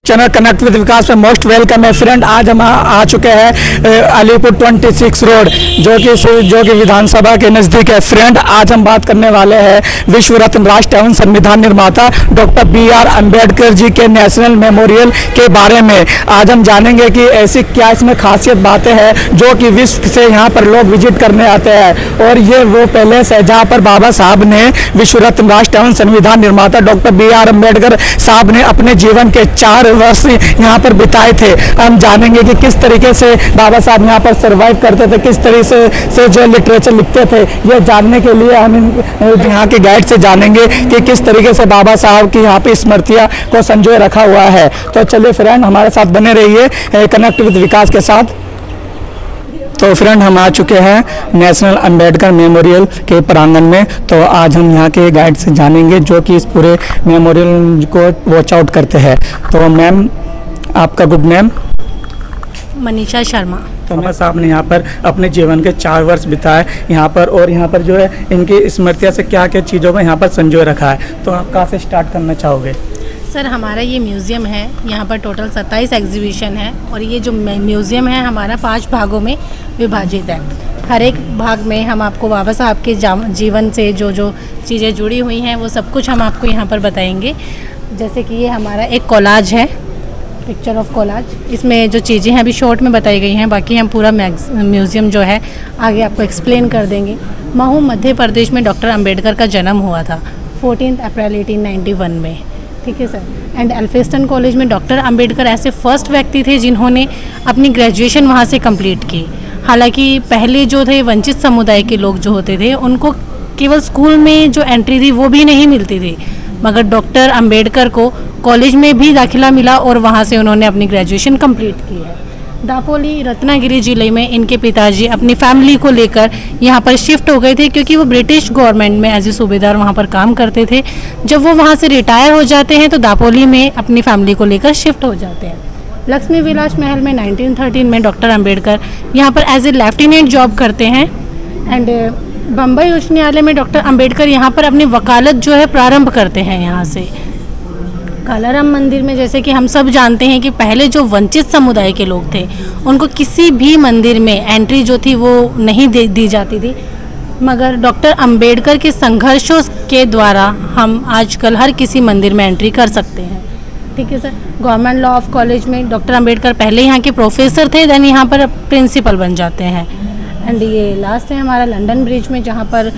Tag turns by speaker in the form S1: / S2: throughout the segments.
S1: Channel connect with विकास में most welcome है friend. आज हम आ चुके हैं अलीपुर 26 रोड जो कि विधानसभा के नज़दीक है फ्रेंड। आज हम बात करने वाले हैं विश्व रत्न राष्ट्र एवं संविधान निर्माता डॉक्टर BR अम्बेडकर जी के नेशनल मेमोरियल के बारे में। आज हम जानेंगे कि ऐसी क्या इसमें खासियत बातें हैं जो कि विश्व से यहाँ पर लोग विजिट करने आते हैं। और ये वो पैलेस है जहाँ पर बाबा साहब ने विश्व रत्न राष्ट्र एवं संविधान निर्माता डॉक्टर BR अम्बेडकर साहब ने अपने जीवन के 4 वर्ष यहाँ पर बिताए थे। हम जानेंगे कि किस तरीके से बाबा साहब यहाँ पर सरवाइव करते थे, किस तरीके से जो लिटरेचर लिखते थे। ये जानने के लिए हम यहाँ के गाइड से जानेंगे कि किस तरीके से बाबा साहब की यहाँ पे स्मृतियाँ को संजोए रखा हुआ है। तो चलिए फ्रेंड, हमारे साथ बने रहिए कनेक्ट विद विकास के साथ। तो फ्रेंड, हम आ चुके हैं नेशनल अम्बेडकर मेमोरियल के प्रांगण में। तो आज हम यहाँ के गाइड से जानेंगे जो कि इस पूरे मेमोरियल को वॉच आउट करते हैं। तो मैम, आपका गुड नेम?
S2: मनीषा शर्मा।
S1: तो बाबा साहब ने यहाँ पर अपने जीवन के 4 वर्ष बिताए यहाँ पर, और यहाँ पर जो है इनकी स्मृतियाँ से क्या क्या चीज़ों को यहाँ पर संजोए रखा है। तो आप कहाँ से स्टार्ट करना चाहोगे?
S2: सर, हमारा ये म्यूज़ियम है, यहाँ पर टोटल 27 एग्जीबिशन है और ये जो म्यूज़ियम है हमारा 5 भागों में विभाजित है। हर एक भाग में हम आपको बाबा साहब के जीवन से जो जो चीज़ें जुड़ी हुई हैं वो सब कुछ हम आपको यहाँ पर बताएंगे। जैसे कि ये हमारा एक कोलाज है, पिक्चर ऑफ कोलाज। इसमें जो चीज़ें हैं अभी शॉर्ट में बताई गई हैं, बाकी हम पूरा म्यूज़ियम जो है आगे आपको एक्सप्लेन कर देंगे। महू मध्य प्रदेश में डॉक्टर अम्बेडकर का जन्म हुआ था 14 अप्रैल 1891 में, ठीक है सर। एंड एल्फिंस्टन कॉलेज में डॉक्टर अम्बेडकर ऐसे फर्स्ट व्यक्ति थे जिन्होंने अपनी ग्रेजुएशन वहाँ से कंप्लीट की। हालांकि पहले जो थे वंचित समुदाय के लोग जो होते थे उनको केवल स्कूल में जो एंट्री थी वो भी नहीं मिलती थी, मगर डॉक्टर अम्बेडकर को कॉलेज में भी दाखिला मिला और वहाँ से उन्होंने अपनी ग्रेजुएशन कंप्लीट की है। दापोली रत्नागिरी जिले में इनके पिताजी अपनी फैमिली को लेकर यहाँ पर शिफ्ट हो गए थे, क्योंकि वो ब्रिटिश गवर्नमेंट में एज ए सूबेदार वहाँ पर काम करते थे। जब वो वहाँ से रिटायर हो जाते हैं तो दापोली में अपनी फैमिली को लेकर शिफ्ट हो जाते हैं। लक्ष्मी विलास महल में 1913 में डॉक्टर अम्बेडकर यहाँ पर एज ए लेफ्टिनेंट जॉब करते हैं। एंड बम्बई उच्च न्यायालय में डॉक्टर अम्बेडकर यहाँ पर अपनी वकालत जो है प्रारंभ करते हैं यहाँ से। कालाराम मंदिर में, जैसे कि हम सब जानते हैं कि पहले जो वंचित समुदाय के लोग थे उनको किसी भी मंदिर में एंट्री जो थी वो नहीं दी जाती थी, मगर डॉक्टर अम्बेडकर के संघर्षों के द्वारा हम आजकल हर किसी मंदिर में एंट्री कर सकते हैं, ठीक है sir. Government law of college में डॉक्टर अम्बेडकर पहले यहाँ के प्रोफेसर थे, देन यहाँ पर प्रिंसिपल बन जाते हैं। एंड ये लास्ट है हमारा लंदन ब्रिज में, जहाँ पर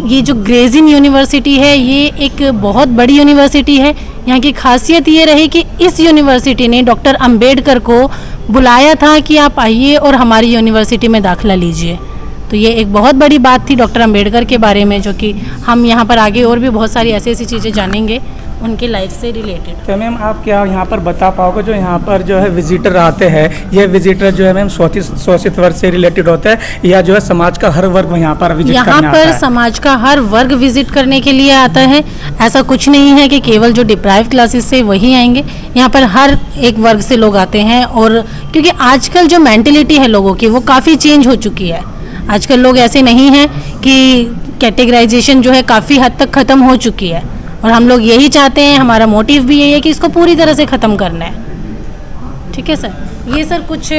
S2: ये जो ग्रेज़िन यूनिवर्सिटी है ये एक बहुत बड़ी यूनिवर्सिटी है। यहाँ की खासियत ये रही कि इस यूनिवर्सिटी ने डॉक्टर अम्बेडकर को बुलाया था कि आप आइए और हमारी यूनिवर्सिटी में दाखिला लीजिए। तो ये एक बहुत बड़ी बात थी डॉक्टर अम्बेडकर के बारे में, जो कि हम यहाँ पर आगे और भी बहुत सारी ऐसी चीज़ें जानेंगे उनकी लाइफ से रिलेटेड।
S1: तो मैम, आप क्या यहाँ पर बता पाओगे जो यहाँ पर जो है विजिटर आते हैं, ये विजिटर जो है मैम शोषित वर्ग से रिलेटेड होता है या जो है समाज का हर वर्ग यहाँ पर विजिट करने आता है?
S2: यहाँ पर समाज का हर वर्ग विजिट करने के लिए आता है। ऐसा कुछ नहीं है कि केवल जो डिप्राइव क्लासेस से वही आएंगे, यहाँ पर हर एक वर्ग से लोग आते हैं। और क्योंकि आजकल जो मेंटेलिटी है लोगों की वो काफ़ी चेंज हो चुकी है। आजकल लोग ऐसे नहीं हैं कि कैटेगराइजेशन जो है काफ़ी हद तक ख़त्म हो चुकी है, और हम लोग यही चाहते हैं, हमारा मोटिव भी यही है कि इसको पूरी तरह से ख़त्म करना है, ठीक है सर। ये सर कुछ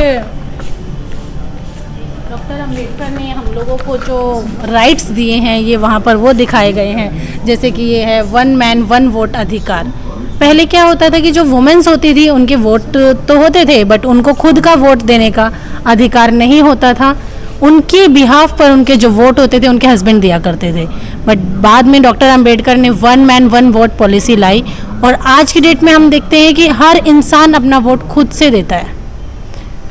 S2: डॉक्टर अम्बेडकर ने हम लोगों को जो राइट्स दिए हैं ये वहाँ पर वो दिखाए गए हैं। जैसे कि ये है 1 मैन 1 वोट अधिकार। पहले क्या होता था कि जो वुमेन्स होती थी उनके वोट तो होते थे, बट उनको खुद का वोट देने का अधिकार नहीं होता था। उनके बिहाफ पर उनके जो वोट होते थे उनके हस्बैंड दिया करते थे। बट बाद में डॉक्टर अम्बेडकर ने 1 मैन 1 वोट पॉलिसी लाई, और आज की डेट में हम देखते हैं कि हर इंसान अपना वोट खुद से देता है,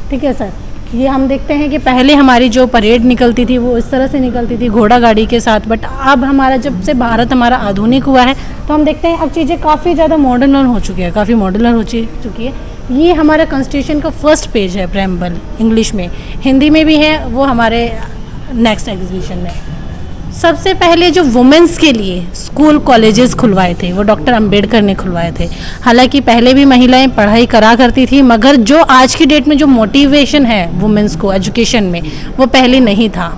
S2: ठीक है सर। ये हम देखते हैं कि पहले हमारी जो परेड निकलती थी वो इस तरह से निकलती थी घोड़ा गाड़ी के साथ, बट अब हमारा जब से भारत हमारा आधुनिक हुआ है तो हम देखते हैं अब चीज़ें काफ़ी ज़्यादा मॉडर्न हो चुकी है, काफ़ी मॉडर्न हो चुकी है। ये हमारा कॉन्स्टिट्यूशन का फर्स्ट पेज है, प्रेम्बल, इंग्लिश में, हिंदी में भी है, वो हमारे नेक्स्ट एग्जीबिशन में। सबसे पहले जो वुमेंस के लिए स्कूल कॉलेजेस खुलवाए थे वो डॉक्टर अम्बेडकर ने खुलवाए थे। हालांकि पहले भी महिलाएं पढ़ाई करा करती थी, मगर जो आज की डेट में जो मोटिवेशन है वुमेंस को एजुकेशन में वो पहले नहीं था।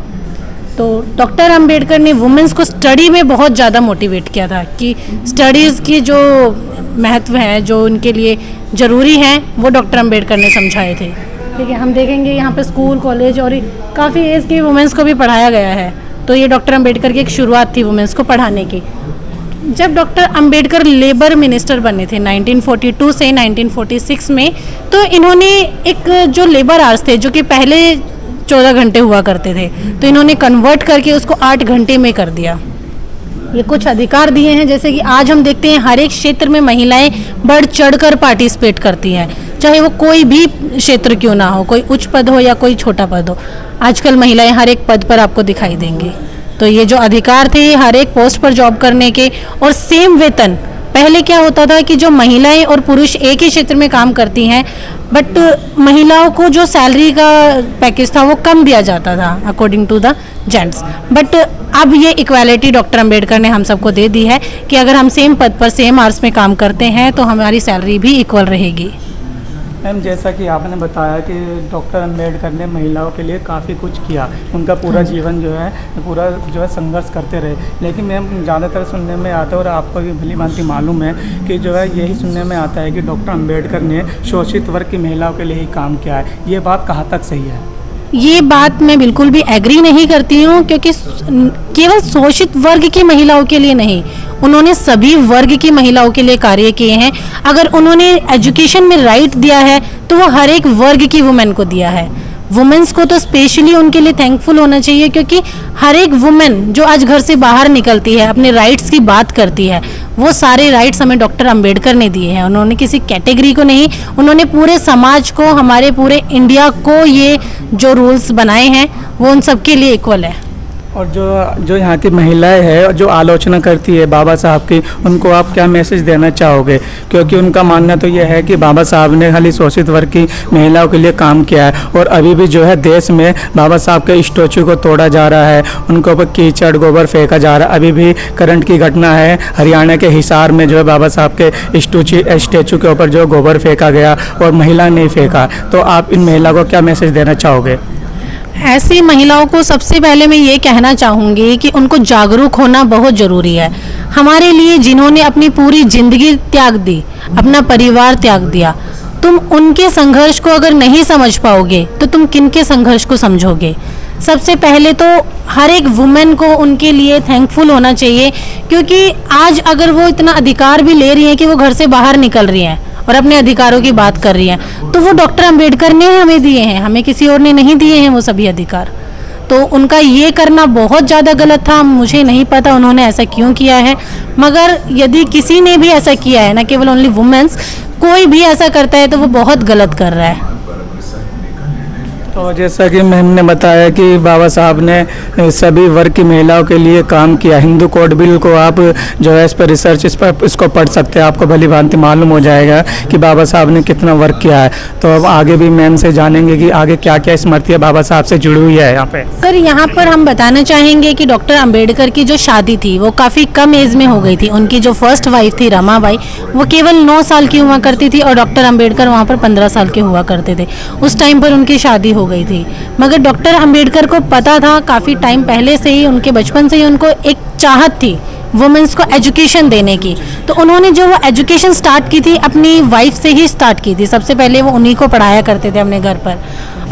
S2: तो डॉक्टर अम्बेडकर ने वुमेंस को स्टडी में बहुत ज़्यादा मोटिवेट किया था कि स्टडीज़ की जो महत्व है, जो उनके लिए ज़रूरी हैं वो डॉक्टर अंबेडकर ने समझाए थे। ठीक है, हम देखेंगे यहाँ पे स्कूल, कॉलेज और काफ़ी एज की वुमेंस को भी पढ़ाया गया है। तो ये डॉक्टर अंबेडकर की एक शुरुआत थी वुमेंस को पढ़ाने की। जब डॉक्टर अंबेडकर लेबर मिनिस्टर बने थे 1942 से 1946 में, तो इन्होंने एक जो लेबर आवर्स थे जो कि पहले 14 घंटे हुआ करते थे, तो इन्होंने कन्वर्ट करके उसको 8 घंटे में कर दिया। ये कुछ अधिकार दिए हैं, जैसे कि आज हम देखते हैं हर एक क्षेत्र में महिलाएं बढ़ चढ़कर पार्टिसिपेट करती हैं, चाहे वो कोई भी क्षेत्र क्यों ना हो, कोई उच्च पद हो या कोई छोटा पद हो। आजकल महिलाएं हर एक पद पर आपको दिखाई देंगी। तो ये जो अधिकार थे हर एक पोस्ट पर जॉब करने के, और सेम वेतन। पहले क्या होता था कि जो महिलाएं और पुरुष एक ही क्षेत्र में काम करती हैं, बट महिलाओं को जो सैलरी का पैकेज था वो कम दिया जाता था according to the gents. But अब ये इक्वालिटी डॉक्टर अंबेडकर ने हम सबको दे दी है कि अगर हम सेम पद पर सेम आवर्स में काम करते हैं तो हमारी सैलरी भी इक्वल रहेगी।
S1: मैम, जैसा कि आपने बताया कि डॉक्टर अंबेडकर ने महिलाओं के लिए काफ़ी कुछ किया, उनका पूरा जीवन जो है पूरा जो है संघर्ष करते रहे। लेकिन मैम ज़्यादातर सुनने में आता है, और आपको भी भली भांति मालूम है कि जो है यही सुनने में आता है कि डॉक्टर अंबेडकर ने शोषित वर्ग की महिलाओं के लिए ही काम किया है। ये बात कहाँ तक सही है?
S2: ये बात मैं बिल्कुल भी एग्री नहीं करती हूँ, क्योंकि केवल शोषित वर्ग की महिलाओं के लिए नहीं, उन्होंने सभी वर्ग की महिलाओं के लिए कार्य किए हैं। अगर उन्होंने एजुकेशन में राइट दिया है तो वो हर एक वर्ग की वुमेन को दिया है। वुमेन्स को तो स्पेशली उनके लिए थैंकफुल होना चाहिए, क्योंकि हर एक वुमेन जो आज घर से बाहर निकलती है, अपने राइट्स की बात करती है, वो सारे राइट्स हमें डॉक्टर अंबेडकर ने दिए हैं। उन्होंने किसी कैटेगरी को नहीं, उन्होंने पूरे समाज को, हमारे पूरे इंडिया को ये जो रूल्स बनाए हैं वो उन सबके लिए इक्वल है।
S1: और जो यहाँ की महिलाएं हैं और जो आलोचना करती है बाबा साहब की, उनको आप क्या मैसेज देना चाहोगे? क्योंकि उनका मानना तो यह है कि बाबा साहब ने खाली शोषित वर्ग की महिलाओं के लिए काम किया है, और अभी भी जो है देश में बाबा साहब के स्टैचू को तोड़ा जा रहा है, उनके ऊपर कीचड़ गोबर फेंका जा रहा है। अभी भी करंट की घटना है, हरियाणा के हिसार में जो है बाबा साहब के स्टैचू के ऊपर जो गोबर फेंका गया और महिला ने फेंका। तो आप इन महिला को क्या मैसेज देना चाहोगे?
S2: ऐसी महिलाओं को सबसे पहले मैं ये कहना चाहूँगी कि उनको जागरूक होना बहुत ज़रूरी है। हमारे लिए जिन्होंने अपनी पूरी ज़िंदगी त्याग दी, अपना परिवार त्याग दिया, तुम उनके संघर्ष को अगर नहीं समझ पाओगे तो तुम किनके संघर्ष को समझोगे? सबसे पहले तो हर एक वुमेन को उनके लिए थैंकफुल होना चाहिए, क्योंकि आज अगर वो इतना अधिकार भी ले रही हैं कि वो घर से बाहर निकल रही हैं और अपने अधिकारों की बात कर रही हैं, तो वो डॉक्टर अंबेडकर ने हमें दिए हैं, हमें किसी और ने नहीं दिए हैं वो सभी अधिकार। तो उनका ये करना बहुत ज़्यादा गलत था। मुझे नहीं पता उन्होंने ऐसा क्यों किया है, मगर यदि किसी ने भी ऐसा किया है, ना केवल ओनली वुमेन्स, कोई भी ऐसा करता है तो वो बहुत गलत कर रहा है।
S1: तो जैसा कि मैम ने बताया कि बाबा साहब ने सभी वर्ग की महिलाओं के लिए काम किया। हिंदू कोड बिल को आप जो है इस पर रिसर्च इसको पढ़ सकते हैं, आपको भली भांति मालूम हो जाएगा कि बाबा साहब ने कितना वर्क किया है। तो अब आगे भी मैम से जानेंगे कि आगे क्या क्या स्मृतियाँ बाबा साहब से जुड़ी हुई है यहाँ पे।
S2: सर, यहाँ पर हम बताना चाहेंगे कि डॉक्टर अंबेडकर की जो शादी थी वो काफ़ी कम एज में हो गई थी। उनकी जो फर्स्ट वाइफ थी रमाबाई, वो केवल 9 साल की हुआ करती थी और डॉक्टर अंबेडकर वहाँ पर 15 साल के हुआ करते थे। उस टाइम पर उनकी शादी हो गई थी, मगर डॉक्टर अंबेडकर को पता था काफ़ी टाइम पहले से ही, उनके बचपन से ही उनको एक चाहत थी वुमेन्स को एजुकेशन देने की। तो उन्होंने जो वो एजुकेशन स्टार्ट की थी अपनी वाइफ से ही स्टार्ट की थी। सबसे पहले वो उन्हीं को पढ़ाया करते थे अपने घर पर।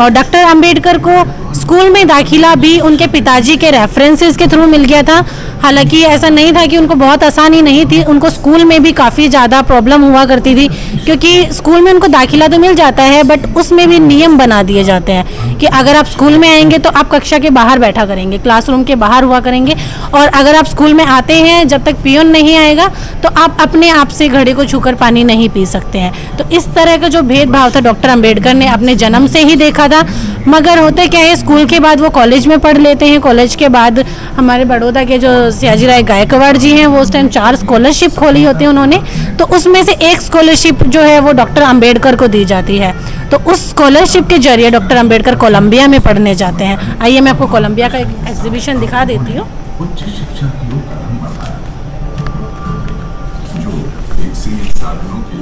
S2: और डॉक्टर अंबेडकर को स्कूल में दाखिला भी उनके पिताजी के रेफरेंसेस के थ्रू मिल गया था। हालांकि ऐसा नहीं था कि उनको बहुत आसानी नहीं थी, उनको स्कूल में भी काफ़ी ज़्यादा प्रॉब्लम हुआ करती थी, क्योंकि स्कूल में उनको दाखिला तो मिल जाता है बट उसमें भी नियम बना दिए जाते हैं कि अगर आप स्कूल में आएंगे तो आप कक्षा के बाहर बैठा करेंगे, क्लासरूम के बाहर हुआ करेंगे, और अगर आप स्कूल में आते हैं जब तक पियोन नहीं आएगा तो आप अपने आप से घड़े को छूकर पानी नहीं पी सकते हैं। तो इस तरह का जो भेदभाव था डॉक्टर अंबेडकर ने अपने जन्म से ही देखा था। मगर होते क्या है, स्कूल के बाद वो कॉलेज में पढ़ लेते हैं। कॉलेज के बाद हमारे बड़ौदा के जो सयाजीराव गायकवाड़ जी हैं, वो उस टाइम 4 स्कॉलरशिप खोली होती है उन्होंने, तो उसमें से एक स्कॉलरशिप जो है वो डॉक्टर अंबेडकर को दी जाती है। तो उस स्कॉलरशिप के जरिए डॉक्टर अंबेडकर कोलंबिया में पढ़ने जाते हैं। आइए मैं आपको कोलंबिया का एक एग्जीबिशन दिखा देती हूँ।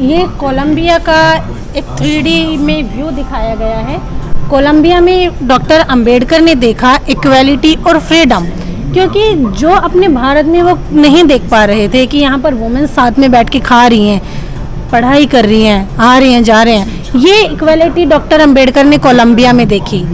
S2: ये कोलंबिया का एक 3D में व्यू दिखाया गया है। कोलंबिया में डॉक्टर अंबेडकर ने देखा इक्वालिटी और फ्रीडम, क्योंकि जो अपने भारत में वो नहीं देख पा रहे थे कि यहाँ पर वुमेन साथ में बैठ के खा रही हैं। पढ़ाई कर रही हैं, आ रहे हैं, जा रहे हैं। ये इक्वालिटी डॉक्टर अंबेडकर ने कोलंबिया में देखी।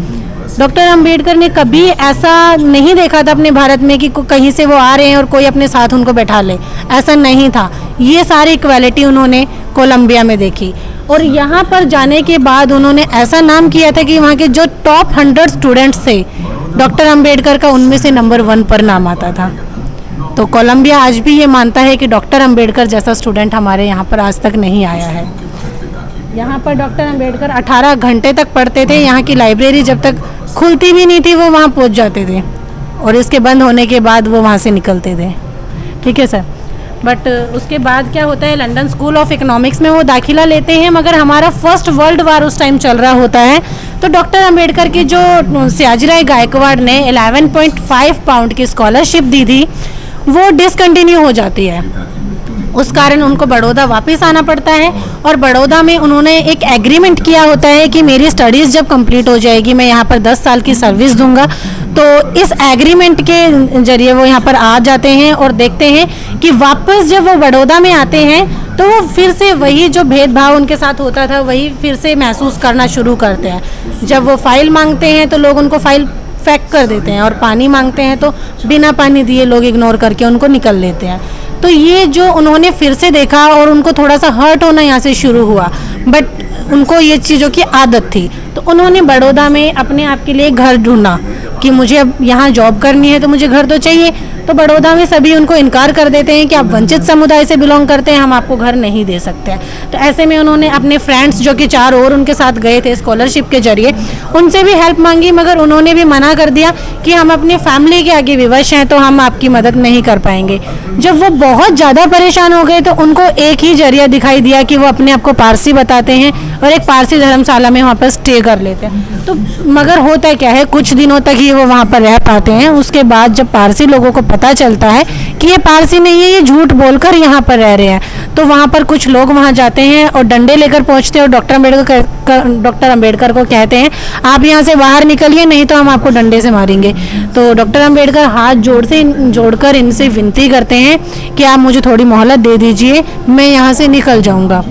S2: डॉक्टर अंबेडकर ने कभी ऐसा नहीं देखा था अपने भारत में कि कहीं से वो आ रहे हैं और कोई अपने साथ उनको बैठा ले, ऐसा नहीं था। ये सारी इक्वालिटी उन्होंने कोलंबिया में देखी और यहाँ पर जाने के बाद उन्होंने ऐसा नाम किया था कि वहाँ के जो टॉप 100 स्टूडेंट्स थे, डॉक्टर अंबेडकर का उनमें से नंबर 1 पर नाम आता था। तो कोलंबिया आज भी ये मानता है कि डॉक्टर अंबेडकर जैसा स्टूडेंट हमारे यहाँ पर आज तक नहीं आया है। यहाँ पर डॉक्टर अंबेडकर 18 घंटे तक पढ़ते थे। यहाँ की लाइब्रेरी जब तक खुलती भी नहीं थी वो वहाँ पहुँच जाते थे और इसके बंद होने के बाद वो वहाँ से निकलते थे। ठीक है सर। बट उसके बाद क्या होता है, लंदन स्कूल ऑफ इकोनॉमिक्स में वो दाखिला लेते हैं, मगर हमारा फर्स्ट वर्ल्ड वार उस टाइम चल रहा होता है। तो डॉक्टर अंबेडकर की जो सयाजीराव गायकवाड़ ने 11.5 पाउंड की स्कॉलरशिप दी थी वो डिसकंटिन्यू हो जाती है। उस कारण उनको बड़ौदा वापस आना पड़ता है और बड़ौदा में उन्होंने एक एग्रीमेंट किया होता है कि मेरी स्टडीज़ जब कंप्लीट हो जाएगी मैं यहाँ पर 10 साल की सर्विस दूंगा। तो इस एग्रीमेंट के जरिए वो यहाँ पर आ जाते हैं और देखते हैं कि वापस जब वो बड़ौदा में आते हैं तो वो फिर से वही जो भेदभाव उनके साथ होता था वही फिर से महसूस करना शुरू करते हैं। जब वो फाइल मांगते हैं तो लोग उनको फाइल फेंक कर देते हैं और पानी मांगते हैं तो बिना पानी दिए लोग इग्नोर करके उनको निकल लेते हैं। तो ये जो उन्होंने फिर से देखा और उनको थोड़ा सा हर्ट होना यहाँ से शुरू हुआ, बट उनको ये चीज़ों की आदत थी। तो उन्होंने बड़ौदा में अपने आप के लिए घर ढूंढा कि मुझे अब यहाँ जॉब करनी है तो मुझे घर तो चाहिए। तो बड़ौदा में सभी उनको इनकार कर देते हैं कि आप वंचित समुदाय से बिलोंग करते हैं, हम आपको घर नहीं दे सकते हैं। तो ऐसे में उन्होंने अपने फ्रेंड्स जो कि 4 और उनके साथ गए थे स्कॉलरशिप के जरिए, उनसे भी हेल्प मांगी, मगर उन्होंने भी मना कर दिया कि हम अपनी फैमिली के आगे विवश हैं तो हम आपकी मदद नहीं कर पाएंगे। जब वो बहुत ज़्यादा परेशान हो गए तो उनको एक ही जरिया दिखाई दिया कि वो अपने आप को पारसी बताते हैं और एक पारसी धर्मशाला में वहाँ पर स्टे कर लेते हैं। तो मगर होता क्या है, कुछ दिनों तक ही वो वहाँ पर रह पाते हैं। उसके बाद जब पारसी लोगों को पता चलता है कि ये पारसी नहीं है, ये झूठ बोलकर यहाँ पर रह रहे हैं, तो वहाँ पर कुछ लोग वहाँ जाते हैं और डंडे लेकर पहुँचते हैं और डॉक्टर अंबेडकर को कहते हैं आप यहाँ से बाहर निकलिए नहीं तो हम आपको डंडे से मारेंगे। तो डॉक्टर अंबेडकर हाथ जोड़कर इनसे विनती करते हैं कि आप मुझे थोड़ी मोहलत दे दीजिए, मैं यहाँ से निकल जाऊँगा।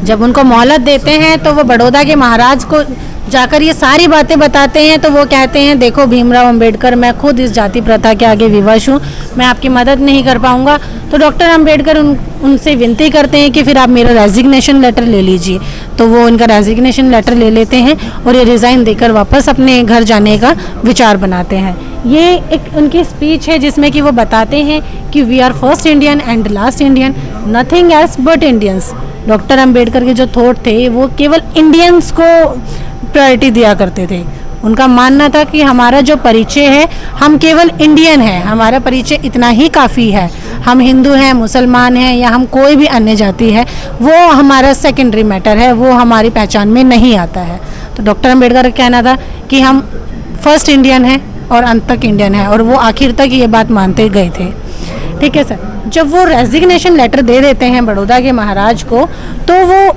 S2: जब उनको मोहलत देते हैं तो वो बड़ौदा के महाराज को जाकर ये सारी बातें बताते हैं। तो वो कहते हैं देखो भीमराव अंबेडकर, मैं खुद इस जाति प्रथा के आगे विवश हूँ, मैं आपकी मदद नहीं कर पाऊँगा। तो डॉक्टर अंबेडकर उनसे विनती करते हैं कि फिर आप मेरा रेजिग्नेशन लेटर ले लीजिए। तो वो उनका रेजिग्नेशन लेटर ले लेते हैं और ये रिज़ाइन देकर वापस अपने घर जाने का विचार बनाते हैं। ये एक उनकी स्पीच है जिसमें कि वो बताते हैं कि we are first Indian and last Indian, nothing else but Indians. Doctor Ambedkar के जो थॉट थे वो केवल इंडियंस को प्रायोरिटी दिया करते थे। उनका मानना था कि हमारा जो परिचय है हम केवल इंडियन हैं, हमारा परिचय इतना ही काफ़ी है। हम हिंदू हैं, मुसलमान हैं या हम कोई भी अन्य जाति है वो हमारा सेकेंडरी मैटर है, वो हमारी पहचान में नहीं आता है। तो डॉक्टर अंबेडकर का कहना था कि हम फर्स्ट इंडियन हैं और अंत तक इंडियन है, और वो आखिर तक ये बात मानते गए थे। ठीक है सर। जब वो रेजिग्नेशन लेटर दे देते हैं बड़ौदा के महाराज को तो वो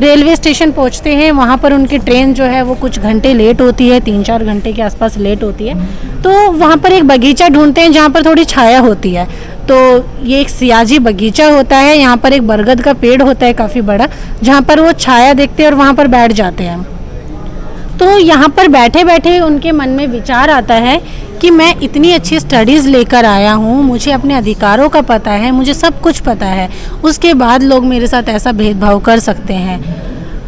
S2: रेलवे स्टेशन पहुंचते हैं। वहाँ पर उनकी ट्रेन जो है वो कुछ घंटे लेट होती है, 3-4 घंटे के आसपास लेट होती है। तो वहाँ पर एक बगीचा ढूंढते हैं जहाँ पर थोड़ी छाया होती है। तो ये एक सियाजी बगीचा होता है, यहाँ पर एक बरगद का पेड़ होता है काफ़ी बड़ा, जहाँ पर वो छाया देखते हैं और वहाँ पर बैठ जाते हैं। तो यहाँ पर बैठे बैठे उनके मन में विचार आता है कि मैं इतनी अच्छी स्टडीज़ लेकर आया हूँ, मुझे अपने अधिकारों का पता है, मुझे सब कुछ पता है, उसके बाद लोग मेरे साथ ऐसा भेदभाव कर सकते हैं।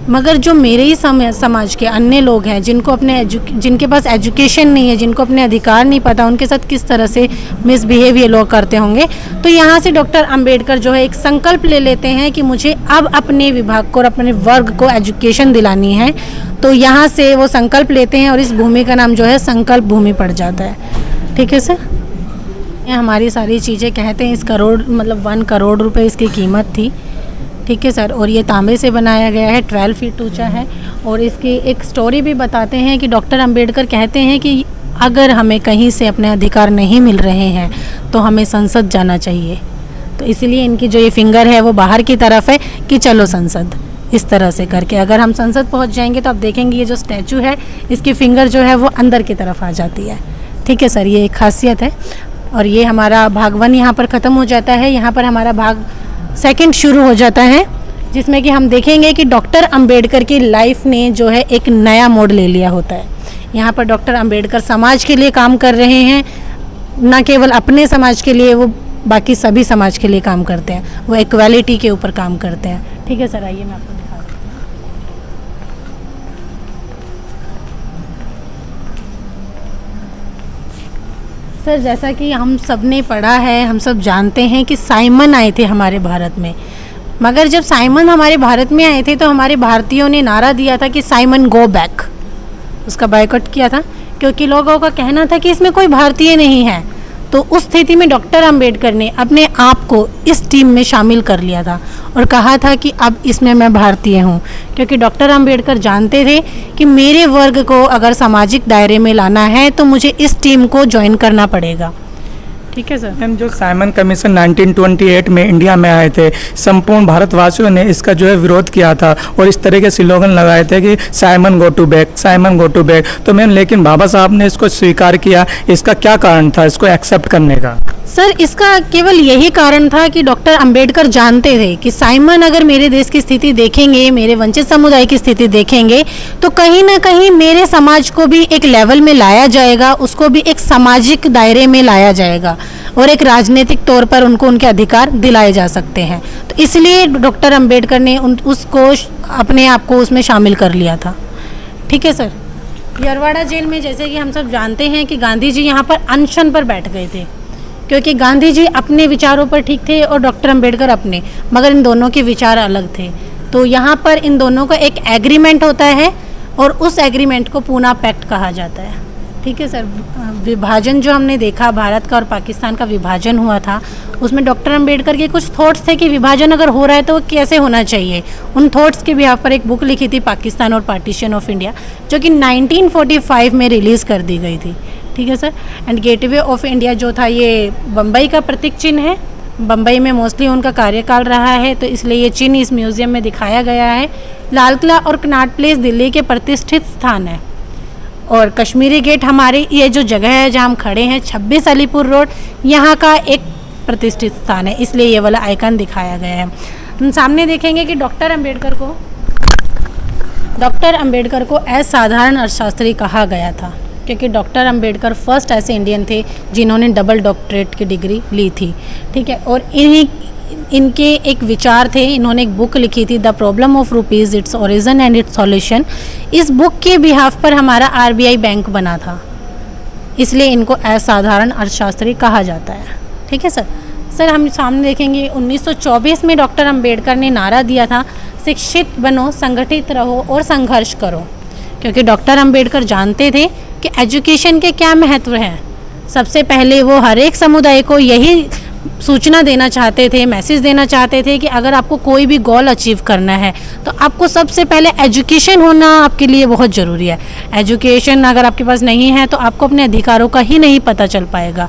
S2: मगर जो मेरे ही समाज के अन्य लोग हैं जिनके पास एजुकेशन नहीं है, जिनको अपने अधिकार नहीं पता, उनके साथ किस तरह से मिसबिहेव ये लोग करते होंगे। तो यहाँ से डॉक्टर अंबेडकर जो है एक संकल्प ले लेते हैं कि मुझे अब अपने विभाग को और अपने वर्ग को एजुकेशन दिलानी है। तो यहाँ से वो संकल्प लेते हैं और इस भूमि का नाम जो है संकल्प भूमि पड़ जाता है। ठीक है सर। हमारी सारी चीज़ें कहते हैं 1 करोड़ रुपए इसकी कीमत थी। ठीक है सर। और ये तांबे से बनाया गया है, 12 फीट ऊंचा है। और इसकी एक स्टोरी भी बताते हैं कि डॉक्टर अंबेडकर कहते हैं कि अगर हमें कहीं से अपने अधिकार नहीं मिल रहे हैं तो हमें संसद जाना चाहिए। तो इसीलिए इनकी जो ये फिंगर है वो बाहर की तरफ है कि चलो संसद, इस तरह से करके अगर हम संसद पहुंच जाएंगे तो आप देखेंगे ये जो स्टैचू है इसकी फिंगर जो है वो अंदर की तरफ आ जाती है। ठीक है सर, ये एक खासियत है। और ये हमारा भाग 1 यहाँ पर ख़त्म हो जाता है। यहाँ पर हमारा भाग सेकंड शुरू हो जाता है, जिसमें कि हम देखेंगे कि डॉक्टर अंबेडकर की लाइफ ने जो है एक नया मोड़ ले लिया होता है। यहाँ पर डॉक्टर अंबेडकर समाज के लिए काम कर रहे हैं, न केवल अपने समाज के लिए, वो बाकी सभी समाज के लिए काम करते हैं, वो इक्वालिटी के ऊपर काम करते हैं। ठीक है सर, आइए मैं आपको दिखा देती हूँ। सर जैसा कि हम सब ने पढ़ा है, हम सब जानते हैं कि साइमन आए थे हमारे भारत में, मगर जब साइमन हमारे भारत में आए थे तो हमारे भारतीयों ने नारा दिया था कि साइमन गो बैक, उसका बायकॉट किया था, क्योंकि लोगों का कहना था कि इसमें कोई भारतीय नहीं है। तो उस स्थिति में डॉक्टर अंबेडकर ने अपने आप को इस टीम में शामिल कर लिया था और कहा था कि अब इसमें मैं भारतीय हूँ, क्योंकि डॉक्टर अंबेडकर जानते थे कि मेरे वर्ग को अगर सामाजिक दायरे में लाना है तो मुझे इस टीम को ज्वाइन करना पड़ेगा। ठीक है सर।
S1: मैम, जो साइमन कमीशन 1928 में इंडिया में आए थे, संपूर्ण भारतवासियों ने इसका जो है विरोध किया था और इस तरह के स्लोगन लगाए थे कि Simon go to back, Simon go to back. तो मैम, लेकिन बाबा साहब ने इसको स्वीकार किया, इसका क्या कारण था इसको एक्सेप्ट करने का?
S2: सर इसका केवल यही कारण था कि डॉक्टर अंबेडकर जानते थे कि साइमन अगर मेरे देश की स्थिति देखेंगे, मेरे वंचित समुदाय की स्थिति देखेंगे, तो कहीं ना कहीं मेरे समाज को भी एक लेवल में लाया जाएगा, उसको भी एक सामाजिक दायरे में लाया जाएगा और एक राजनीतिक तौर पर उनको उनके अधिकार दिलाए जा सकते हैं। तो इसलिए डॉक्टर अंबेडकर ने उसको अपने आप को उसमें शामिल कर लिया था। ठीक है सर। यरवाड़ा जेल में जैसे कि हम सब जानते हैं कि गांधी जी यहाँ पर अनशन पर बैठ गए थे, क्योंकि गांधी जी अपने विचारों पर ठीक थे और डॉक्टर अंबेडकर अपने, मगर इन दोनों के विचार अलग थे। तो यहाँ पर इन दोनों का एक एग्रीमेंट होता है और उस एग्रीमेंट को पूना पैक्ट कहा जाता है। ठीक है सर। विभाजन जो हमने देखा, भारत का और पाकिस्तान का विभाजन हुआ था, उसमें डॉक्टर अंबेडकर के कुछ थॉट्स थे कि विभाजन अगर हो रहा है तो वो कैसे होना चाहिए। उन थॉट्स के बिहाफ पर एक बुक लिखी थी, पाकिस्तान और पार्टीशन ऑफ इंडिया, जो कि 1945 में रिलीज़ कर दी गई थी। ठीक है sir. And gateway of India जो था, ये बम्बई का प्रतीक चिन्ह है, बम्बई में मोस्टली उनका कार्यकाल रहा है, तो इसलिए ये चिन्ह इस म्यूज़ियम में दिखाया गया है। लाल किला और कनॉट प्लेस दिल्ली के प्रतिष्ठित स्थान है, और कश्मीरी गेट हमारे ये जो जगह है जहाँ हम खड़े हैं, 26 अलीपुर रोड, यहाँ का एक प्रतिष्ठित स्थान है, इसलिए ये वाला आइकन दिखाया गया है। हम सामने देखेंगे कि डॉक्टर अंबेडकर को असाधारण अर्थशास्त्री कहा गया था, क्योंकि डॉक्टर अंबेडकर फर्स्ट ऐसे इंडियन थे जिन्होंने डबल डॉक्टरेट की डिग्री ली थी। ठीक है। और इनके एक विचार थे, इन्होंने एक बुक लिखी थी, the problem of rupees, its origin and it's solution. इस बुक के बिहाफ पर हमारा RBI बैंक बना था, इसलिए इनको असाधारण अर्थशास्त्री कहा जाता है। ठीक है सर। सर हम सामने देखेंगे 1924 में डॉक्टर अंबेडकर ने नारा दिया था, शिक्षित बनो, संगठित रहो और संघर्ष करो, क्योंकि डॉक्टर अंबेडकर जानते थे कि एजुकेशन के क्या महत्व है। सबसे पहले वो हर एक समुदाय को यही सूचना देना चाहते थे, मैसेज देना चाहते थे कि अगर आपको कोई भी गोल अचीव करना है तो आपको सबसे पहले एजुकेशन होना आपके लिए बहुत ज़रूरी है। एजुकेशन अगर आपके पास नहीं है तो आपको अपने अधिकारों का ही नहीं पता चल पाएगा।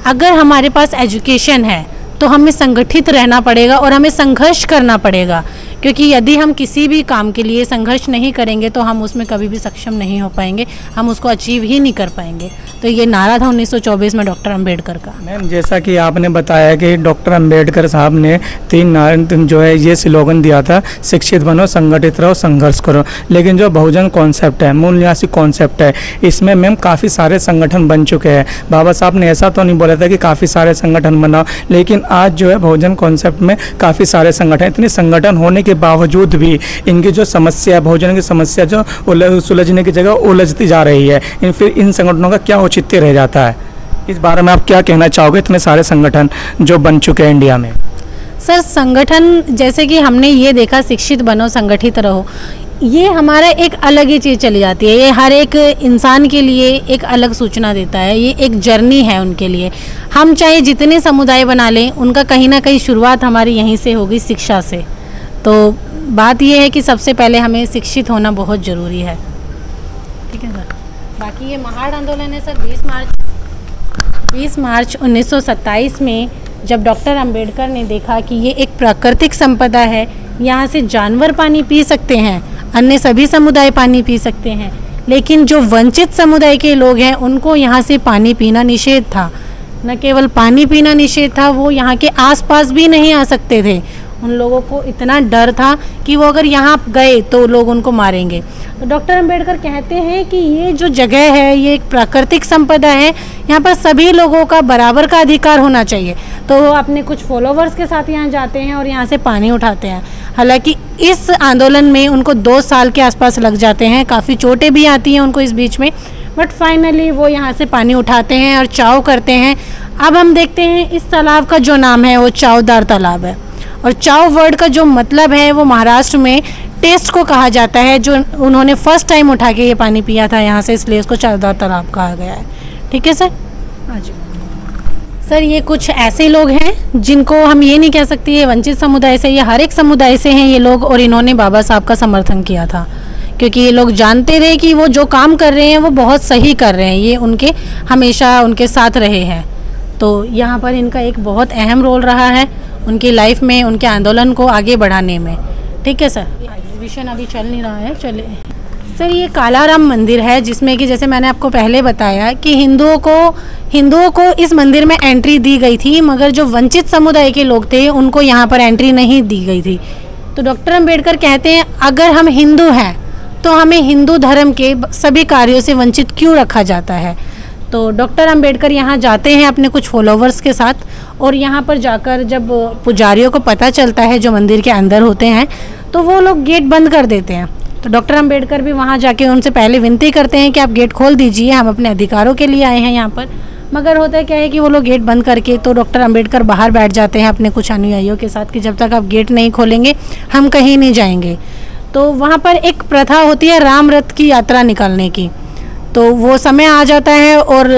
S2: अगर हमारे पास एजुकेशन है तो हमें संगठित रहना पड़ेगा और हमें संघर्ष करना पड़ेगा, क्योंकि यदि हम किसी भी काम के लिए संघर्ष नहीं करेंगे तो हम उसमें कभी भी सक्षम नहीं हो पाएंगे, हम उसको अचीव ही नहीं कर पाएंगे। तो ये नारा था 1924 में डॉक्टर अंबेडकर का।
S1: मैम, जैसा कि आपने बताया कि डॉक्टर अंबेडकर साहब ने 3 जो है ये स्लोगन दिया था, शिक्षित बनो, संगठित रहो, संघर्ष करो। लेकिन जो बहुजन कॉन्सेप्ट है, मूल निवासी कॉन्सेप्ट है, इसमें मैम काफ़ी सारे संगठन बन चुके हैं। बाबा साहब ने ऐसा तो नहीं बोला था कि काफ़ी सारे संगठन बनाओ, लेकिन आज जो है बहुजन कॉन्सेप्ट में काफ़ी सारे संगठन, इतने संगठन होने के बावजूद भी इनकी जो समस्या है, बहुजन की समस्या जो सुलझने की जगह उलझती जा रही है, फिर इन संगठनों का क्या औचित्य रह जाता है? इस बारे में आप क्या कहना चाहोगे, इतने सारे संगठन जो बन चुके हैं इंडिया में?
S2: सर संगठन जैसे कि हमने ये देखा, शिक्षित बनो, संगठित रहो, ये हमारा एक अलग ही चीज़ चली जाती है। ये हर एक इंसान के लिए एक अलग सूचना देता है, ये एक जर्नी है उनके लिए। हम चाहे जितने समुदाय बना लें, उनका कहीं ना कहीं शुरुआत हमारी यहीं से होगी, शिक्षा से। तो बात ये है कि सबसे पहले हमें शिक्षित होना बहुत ज़रूरी है। ठीक है सर। बाकी ये महाड़ आंदोलन है सर, 20 मार्च 1927 में जब डॉक्टर अंबेडकर ने देखा कि ये एक प्राकृतिक संपदा है, यहाँ से जानवर पानी पी सकते हैं, अन्य सभी समुदाय पानी पी सकते हैं, लेकिन जो वंचित समुदाय के लोग हैं उनको यहाँ से पानी पीना निषेध था। न केवल पानी पीना निषेध था, वो यहाँ के आसपास भी नहीं आ सकते थे। उन लोगों को इतना डर था कि वो अगर यहाँ गए तो लोग उनको मारेंगे। तो डॉक्टर अंबेडकर कहते हैं कि ये जो जगह है ये एक प्राकृतिक संपदा है, यहाँ पर सभी लोगों का बराबर का अधिकार होना चाहिए। तो वो अपने कुछ फॉलोवर्स के साथ यहाँ जाते हैं और यहाँ से पानी उठाते हैं। हालांकि इस आंदोलन में उनको 2 साल के आसपास लग जाते हैं, काफ़ी चोटें भी आती हैं उनको इस बीच में, बट फाइनली वो यहाँ से पानी उठाते हैं और चाव करते हैं। अब हम देखते हैं इस तालाब का जो नाम है वो चावदार तालाब है, और चाव वर्ड का जो मतलब है वो महाराष्ट्र में टेस्ट को कहा जाता है, जो उन्होंने फर्स्ट टाइम उठा के ये पानी पिया था यहाँ से, इसलिए इसको चावदार तालाब कहा गया है। ठीक है सर? हाँ जी सर, ये कुछ ऐसे लोग हैं जिनको हम ये नहीं कह सकते ये वंचित समुदाय से, ये हर एक समुदाय से हैं ये लोग, और इन्होंने बाबा साहब का समर्थन किया था क्योंकि ये लोग जानते थे कि वो जो काम कर रहे हैं वो बहुत सही कर रहे हैं, ये उनके हमेशा उनके साथ रहे हैं। तो यहाँ पर इनका एक बहुत अहम रोल रहा है उनकी लाइफ में, उनके आंदोलन को आगे बढ़ाने में। ठीक है सर? एग्जीबिशन अभी चल नहीं रहा है, चले सर। ये कालाराम मंदिर है जिसमें कि जैसे मैंने आपको पहले बताया कि हिंदुओं को इस मंदिर में एंट्री दी गई थी, मगर जो वंचित समुदाय के लोग थे उनको यहाँ पर एंट्री नहीं दी गई थी। तो डॉक्टर अंबेडकर कहते हैं अगर हम हिंदू हैं तो हमें हिंदू धर्म के सभी कार्यों से वंचित क्यों रखा जाता है। तो डॉक्टर अंबेडकर यहाँ जाते हैं अपने कुछ फॉलोवर्स के साथ, और यहाँ पर जाकर जब पुजारियों को पता चलता है जो मंदिर के अंदर होते हैं तो वो लोग गेट बंद कर देते हैं। तो डॉक्टर अंबेडकर भी वहाँ जाके उनसे पहले विनती करते हैं कि आप गेट खोल दीजिए, हम अपने अधिकारों के लिए आए हैं यहाँ पर। मगर होता है क्या है कि वो लोग गेट बंद करके, तो डॉक्टर अंबेडकर बाहर बैठ जाते हैं अपने कुछ अनुयायियों के साथ कि जब तक आप गेट नहीं खोलेंगे हम कहीं नहीं जाएंगे। तो वहाँ पर एक प्रथा होती है राम रथ की यात्रा निकालने की, तो वो समय आ जाता है और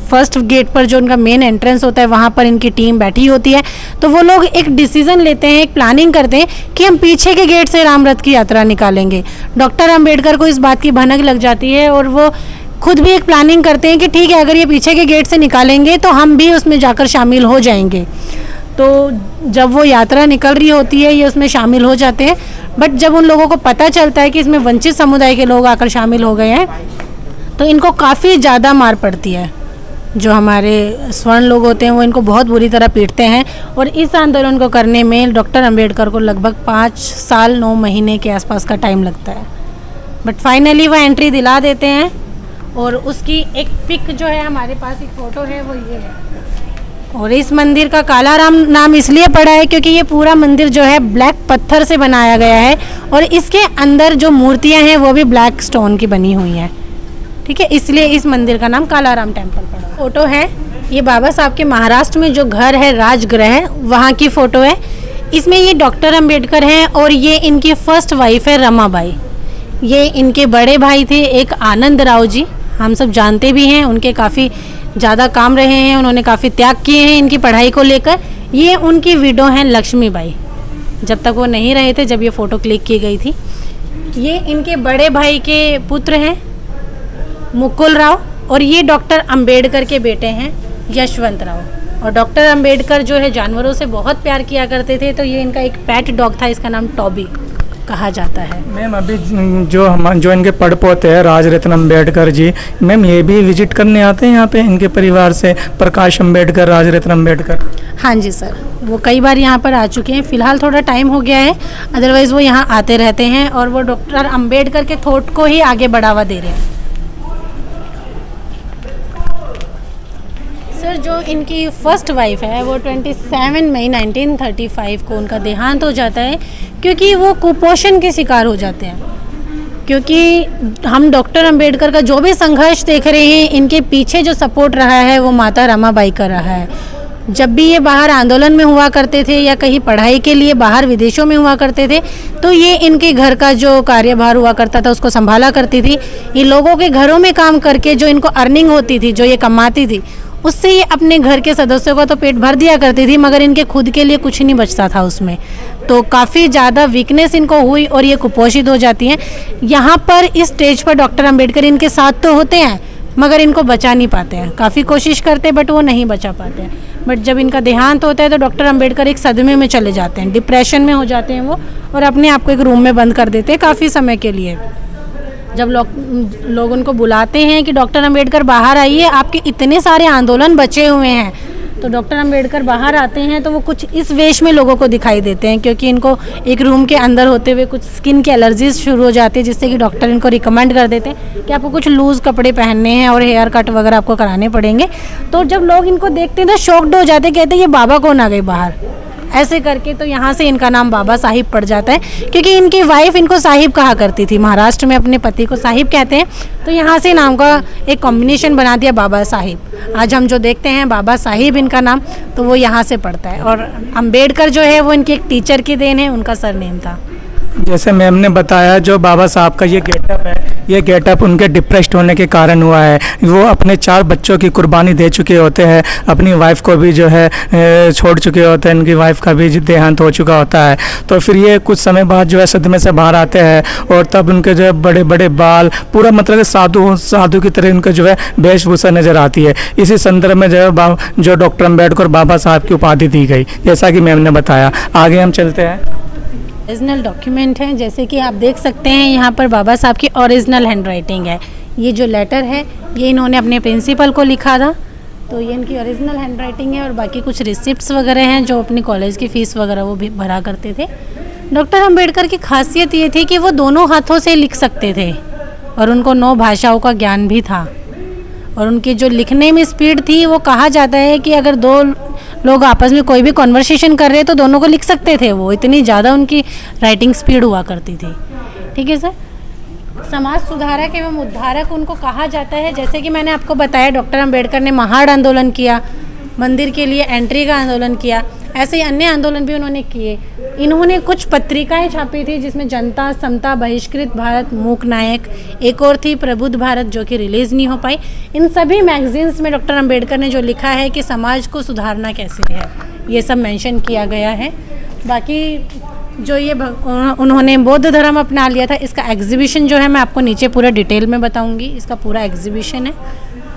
S2: फर्स्ट गेट पर जो उनका मेन एंट्रेंस होता है वहाँ पर इनकी टीम बैठी होती है। तो वो लोग एक डिसीजन लेते हैं, एक प्लानिंग करते हैं कि हम पीछे के गेट से राम रथ की यात्रा निकालेंगे। डॉक्टर अंबेडकर को इस बात की भनक लग जाती है और वो खुद भी एक प्लानिंग करते हैं कि ठीक है अगर ये पीछे के गेट से निकालेंगे तो हम भी उसमें जाकर शामिल हो जाएंगे। तो जब वो यात्रा निकल रही होती है ये उसमें शामिल हो जाते हैं, बट जब उन लोगों को पता चलता है कि इसमें वंचित समुदाय के लोग आकर शामिल हो गए हैं तो इनको काफ़ी ज़्यादा मार पड़ती है। जो हमारे स्वर्ण लोग होते हैं वो इनको बहुत बुरी तरह पीटते हैं, और इस आंदोलन को करने में डॉक्टर अंबेडकर को लगभग 5 साल 9 महीने के आसपास का टाइम लगता है। बट फाइनली वो एंट्री दिला देते हैं, और उसकी एक पिक जो है हमारे पास एक फ़ोटो है वो ये है। और इस मंदिर का कालाराम नाम इसलिए पड़ा है क्योंकि ये पूरा मंदिर जो है ब्लैक पत्थर से बनाया गया है, और इसके अंदर जो मूर्तियाँ हैं वो भी ब्लैक स्टोन की बनी हुई हैं। ठीक है, इसलिए इस मंदिर का नाम कालाराम टेम्पल पड़ा। फोटो है ये बाबा साहब के महाराष्ट्र में जो घर है राजगृह, वहाँ की फ़ोटो है। इसमें ये डॉक्टर अंबेडकर हैं और ये इनकी फर्स्ट वाइफ है रमाबाई। ये इनके बड़े भाई थे एक आनंद राव जी, हम सब जानते भी हैं, उनके काफ़ी ज़्यादा काम रहे हैं, उन्होंने काफ़ी त्याग किए हैं इनकी पढ़ाई को लेकर। ये उनकी विडो हैं लक्ष्मीबाई, जब तक वो नहीं रहे थे जब ये फ़ोटो क्लिक की गई थी। ये इनके बड़े भाई के पुत्र हैं मुकुल राव, और ये डॉक्टर अंबेडकर के बेटे हैं यशवंत राव। और डॉक्टर अंबेडकर जो है जानवरों से बहुत प्यार किया करते थे, तो ये इनका एक पेट डॉग था, इसका नाम टॉबी कहा जाता है।
S1: मैम अभी जो इनके पड़पोते हैं राजरत्न अंबेडकर जी, मैम ये भी विजिट करने आते हैं यहाँ पे इनके परिवार से, प्रकाश अंबेडकर, राजरत्न अंबेडकर?
S2: हाँ जी सर, वो कई बार यहाँ पर आ चुके हैं। फ़िलहाल थोड़ा टाइम हो गया है, अदरवाइज़ वो यहाँ आते रहते हैं और वो डॉक्टर अंबेडकर के थॉट को ही आगे बढ़ावा दे रहे हैं। सर जो इनकी फर्स्ट वाइफ है वो 27 मई 1935 को उनका देहांत हो जाता है, क्योंकि वो कुपोषण के शिकार हो जाते हैं। क्योंकि हम डॉक्टर अंबेडकर का जो भी संघर्ष देख रहे हैं, इनके पीछे जो सपोर्ट रहा है वो माता रमाबाई का रहा है। जब भी ये बाहर आंदोलन में हुआ करते थे या कहीं पढ़ाई के लिए बाहर विदेशों में हुआ करते थे, तो ये इनके घर का जो कार्यभार हुआ करता था उसको संभाला करती थी। ये लोगों के घरों में काम करके जो इनको अर्निंग होती थी, जो ये कमाती थी, उससे ये अपने घर के सदस्यों का तो पेट भर दिया करती थी, मगर इनके खुद के लिए कुछ नहीं बचता था उसमें। तो काफ़ी ज़्यादा वीकनेस इनको हुई और ये कुपोषित हो जाती हैं। यहाँ पर इस स्टेज पर डॉक्टर अंबेडकर इनके साथ तो होते हैं, मगर इनको बचा नहीं पाते हैं। काफ़ी कोशिश करते हैं बट वो नहीं बचा पाते हैं। बट जब इनका देहांत होता है तो डॉक्टर अंबेडकर एक सदमे में चले जाते हैं, डिप्रेशन में हो जाते हैं वो, और अपने आप को एक रूम में बंद कर देते हैं काफ़ी समय के लिए। जब लोग उनको बुलाते हैं कि डॉक्टर अंबेडकर बाहर आइए, आपके इतने सारे आंदोलन बचे हुए हैं, तो डॉक्टर अंबेडकर बाहर आते हैं तो वो कुछ इस वेश में लोगों को दिखाई देते हैं, क्योंकि इनको एक रूम के अंदर होते हुए कुछ स्किन की एलर्जीज शुरू हो जाती है, जिससे कि डॉक्टर इनको रिकमेंड कर देते हैं कि आपको कुछ लूज़ कपड़े पहनने हैं और हेयर कट वगैरह आपको कराने पड़ेंगे। तो जब लोग इनको देखते हैं तो शॉक्ड हो जाते, कहते हैं ये बाबा कौन आ गए बाहर, ऐसे करके। तो यहाँ से इनका नाम बाबा साहिब पड़ जाता है, क्योंकि इनकी वाइफ इनको साहिब कहा करती थी, महाराष्ट्र में अपने पति को साहिब कहते हैं, तो यहाँ से नाम का एक कॉम्बिनेशन बना दिया बाबा साहिब। आज हम जो देखते हैं बाबा साहिब इनका नाम, तो वो यहाँ से पड़ता है। और अंबेडकर जो है वो इनके एक टीचर की देन है, उनका सरनेम था।
S1: जैसे मैम ने बताया, जो बाबा साहब का ये गेटअप है, ये गेटअप उनके डिप्रेस्ड होने के कारण हुआ है। वो अपने 4 बच्चों की कुर्बानी दे चुके होते हैं, अपनी वाइफ को भी जो है छोड़ चुके होते हैं, उनकी वाइफ का भी देहांत हो चुका होता है। तो फिर ये कुछ समय बाद जो है सदमे से बाहर आते हैं, और तब उनके जो है बड़े बड़े बाल, पूरा मतलब साधु की तरह उनका जो है वेशभूषा नज़र आती है। इसी संदर्भ में जो है जो डॉक्टर अम्बेडकर बाबा साहब की उपाधि दी गई, जैसा कि मैम ने बताया। आगे हम चलते हैं।
S2: ओरिजिनल डॉक्यूमेंट है, जैसे कि आप देख सकते हैं यहाँ पर बाबा साहब की ओरिजिनल हैंडराइटिंग है। ये जो लेटर है ये इन्होंने अपने प्रिंसिपल को लिखा था, तो ये इनकी ओरिजिनल हैंडराइटिंग है। और बाकी कुछ रिसिप्ट्स वगैरह हैं जो अपनी कॉलेज की फ़ीस वगैरह वो भी भरा करते थे। डॉक्टर अंबेडकर की खासियत ये थी कि वो दोनों हाथों से लिख सकते थे, और उनको 9 भाषाओं का ज्ञान भी था। और उनकी जो लिखने में स्पीड थी, वो कहा जाता है कि अगर 2 लोग आपस में कोई भी कन्वर्सेशन कर रहे हैं तो दोनों को लिख सकते थे वो, इतनी ज़्यादा उनकी राइटिंग स्पीड हुआ करती थी। ठीक है सर। समाज सुधारक एवं उद्धारक उनको कहा जाता है। जैसे कि मैंने आपको बताया, डॉक्टर अंबेडकर ने महाड़ आंदोलन किया, मंदिर के लिए एंट्री का आंदोलन किया, ऐसे ही अन्य आंदोलन भी उन्होंने किए। इन्होंने कुछ पत्रिकाएं छापी थी, जिसमें जनता, समता, बहिष्कृत भारत, मूक नायक, एक और थी प्रबुद्ध भारत, जो कि रिलीज़ नहीं हो पाई। इन सभी मैगजीन्स में डॉक्टर अंबेडकर ने जो लिखा है कि समाज को सुधारना कैसे है, ये सब मेंशन किया गया है। बाकी जो ये उन्होंने बौद्ध धर्म अपना लिया था, इसका एग्जीबिशन जो है मैं आपको नीचे पूरा डिटेल में बताऊंगी। इसका पूरा एग्जीबिशन है।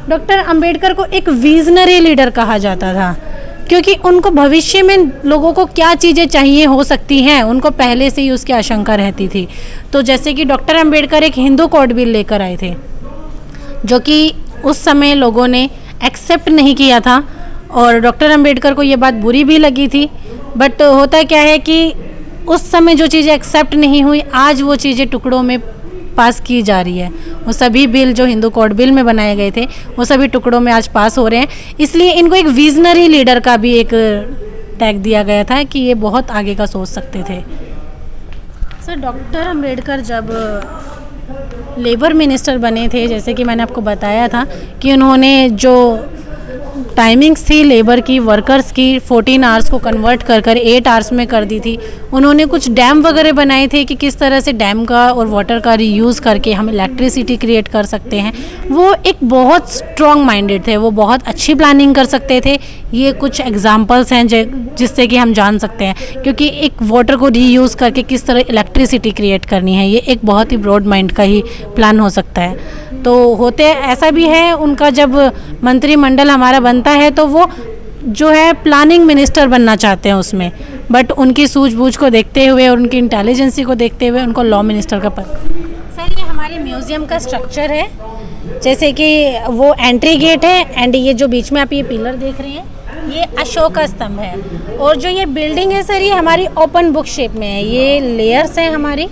S2: डॉक्टर अंबेडकर को एक विजनरी लीडर कहा जाता था, क्योंकि उनको भविष्य में लोगों को क्या चीज़ें चाहिए हो सकती हैं, उनको पहले से ही उसकी आशंका रहती थी। तो जैसे कि डॉक्टर अंबेडकर एक हिंदू कोड बिल लेकर आए थे, जो कि उस समय लोगों ने एक्सेप्ट नहीं किया था, और डॉक्टर अंबेडकर को ये बात बुरी भी लगी थी। बट होता क्या है कि उस समय जो चीज़ें एक्सेप्ट नहीं हुई, आज वो चीज़ें टुकड़ों में पास की जा रही है। वो सभी बिल जो हिंदू कोड बिल में बनाए गए थे, वो सभी टुकड़ों में आज पास हो रहे हैं। इसलिए इनको एक विजनरी लीडर का भी एक टैग दिया गया था कि ये बहुत आगे का सोच सकते थे। सर, डॉक्टर अंबेडकर जब लेबर मिनिस्टर बने थे, जैसे कि मैंने आपको बताया था कि उन्होंने जो टाइमिंग्स थी लेबर की, वर्कर्स की, 14 आवर्स को कन्वर्ट कर 8 आवर्स में कर दी थी। उन्होंने कुछ डैम वगैरह बनाए थे कि किस तरह से डैम का और वाटर का रीयूज़ करके हम इलेक्ट्रिसिटी क्रिएट कर सकते हैं। वो एक बहुत स्ट्रॉन्ग माइंडेड थे, वो बहुत अच्छी प्लानिंग कर सकते थे। ये कुछ एग्जांपल्स हैं जिससे कि हम जान सकते हैं, क्योंकि एक वाटर को रीयूज़ करके किस तरह इलेक्ट्रिसिटी क्रिएट करनी है, ये एक बहुत ही ब्रॉड माइंड का ही प्लान हो सकता है। तो होते ऐसा भी है, उनका जब मंत्रिमंडल हमारा बनता है तो वो जो है प्लानिंग मिनिस्टर बनना चाहते हैं उसमें, बट उनकी सूझबूझ को देखते हुए और उनकी इंटेलिजेंसी को देखते हुए उनको लॉ मिनिस्टर का पद। सर, ये हमारे म्यूज़ियम का स्ट्रक्चर है। जैसे कि वो एंट्री गेट है, एंड ये जो बीच में आप ये पिलर देख रहे हैं, ये अशोक स्तंभ है। और जो ये बिल्डिंग है सर, ये हमारी ओपन बुक शेप में है। ये लेयर्स हैं, हमारी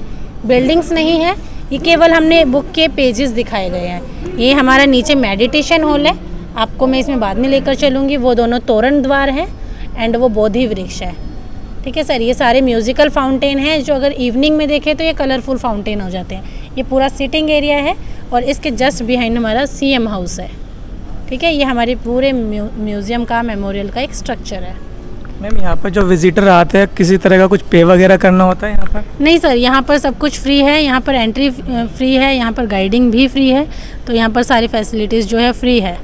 S2: बिल्डिंग्स नहीं है, ये केवल हमने बुक के पेजेस दिखाए गए हैं। ये हमारा नीचे मेडिटेशन हॉल है, आपको मैं इसमें बाद में लेकर चलूँगी। वो दोनों तोरण द्वार हैं, एंड वो बोधि वृक्ष है। ठीक है सर। ये सारे म्यूज़िकल फाउंटेन हैं, जो अगर इवनिंग में देखें तो ये कलरफुल फाउंटेन हो जाते हैं। ये पूरा सिटिंग एरिया है, और इसके जस्ट बिहाइंड हमारा CM हाउस है। ठीक है, ये हमारे पूरे म्यूज़ियम का, मेमोरियल का एक स्ट्रक्चर है।
S1: मैम, यहाँ पर जो विजिटर आते हैं, किसी तरह का कुछ पे वगैरह करना होता है यहाँ पर?
S2: नहीं सर, यहाँ पर सब कुछ फ्री है। यहाँ पर एंट्री फ्री है, यहाँ पर गाइडिंग भी फ्री है। तो यहाँ पर सारी फैसिलिटीज़ जो है फ्री है,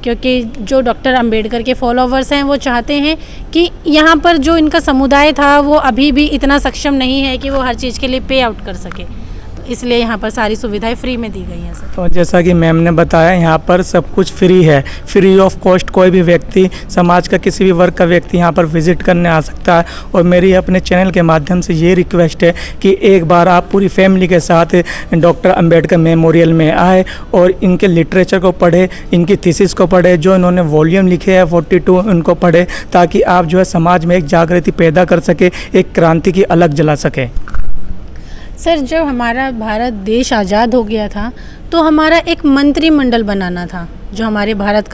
S2: क्योंकि जो डॉक्टर अंबेडकर के फॉलोवर्स हैं वो चाहते हैं कि यहाँ पर जो इनका समुदाय था वो अभी भी इतना सक्षम नहीं है कि वो हर चीज़ के लिए पे आउट कर सके। तो इसलिए यहाँ पर सारी सुविधाएं फ्री में दी गई हैं सर।
S1: तो जैसा कि मैम ने बताया, यहाँ पर सब कुछ फ्री है, फ्री ऑफ कॉस्ट। कोई भी व्यक्ति, समाज का किसी भी वर्ग का व्यक्ति यहाँ पर विजिट करने आ सकता है। और मेरी अपने चैनल के माध्यम से ये रिक्वेस्ट है कि एक बार आप पूरी फैमिली के साथ डॉक्टर अंबेडकर मेमोरियल में आए और इनके लिटरेचर को पढ़े, इनकी थीसिस को पढ़े, जो इन्होंने वॉल्यूम लिखे हैं 42 उनको पढ़े, ताकि आप जो है समाज में एक जागृति पैदा कर सके, एक क्रांति की अलग जला सके।
S2: सर, जब हमारा भारत देश आज़ाद हो गया था तो हमारा एक मंत्रिमंडल बनाना था जो हमारे भारत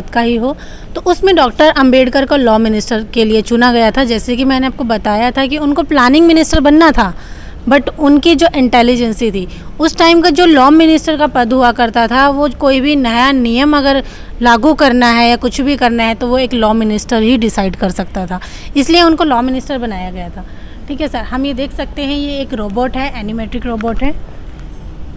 S2: का ही हो, तो उसमें डॉक्टर अंबेडकर को लॉ मिनिस्टर के लिए चुना गया था। जैसे कि मैंने आपको बताया था कि उनको प्लानिंग मिनिस्टर बनना था, बट उनकी जो इंटेलिजेंसी थी, उस टाइम का जो लॉ मिनिस्टर का पद हुआ करता था, वो कोई भी नया नियम अगर लागू करना है या कुछ भी करना है तो वो एक लॉ मिनिस्टर ही डिसाइड कर सकता था, इसलिए उनको लॉ मिनिस्टर बनाया गया था। ठीक है सर, हम ये देख सकते हैं, ये एक रोबोट है, एनिमेट्रिक रोबोट है।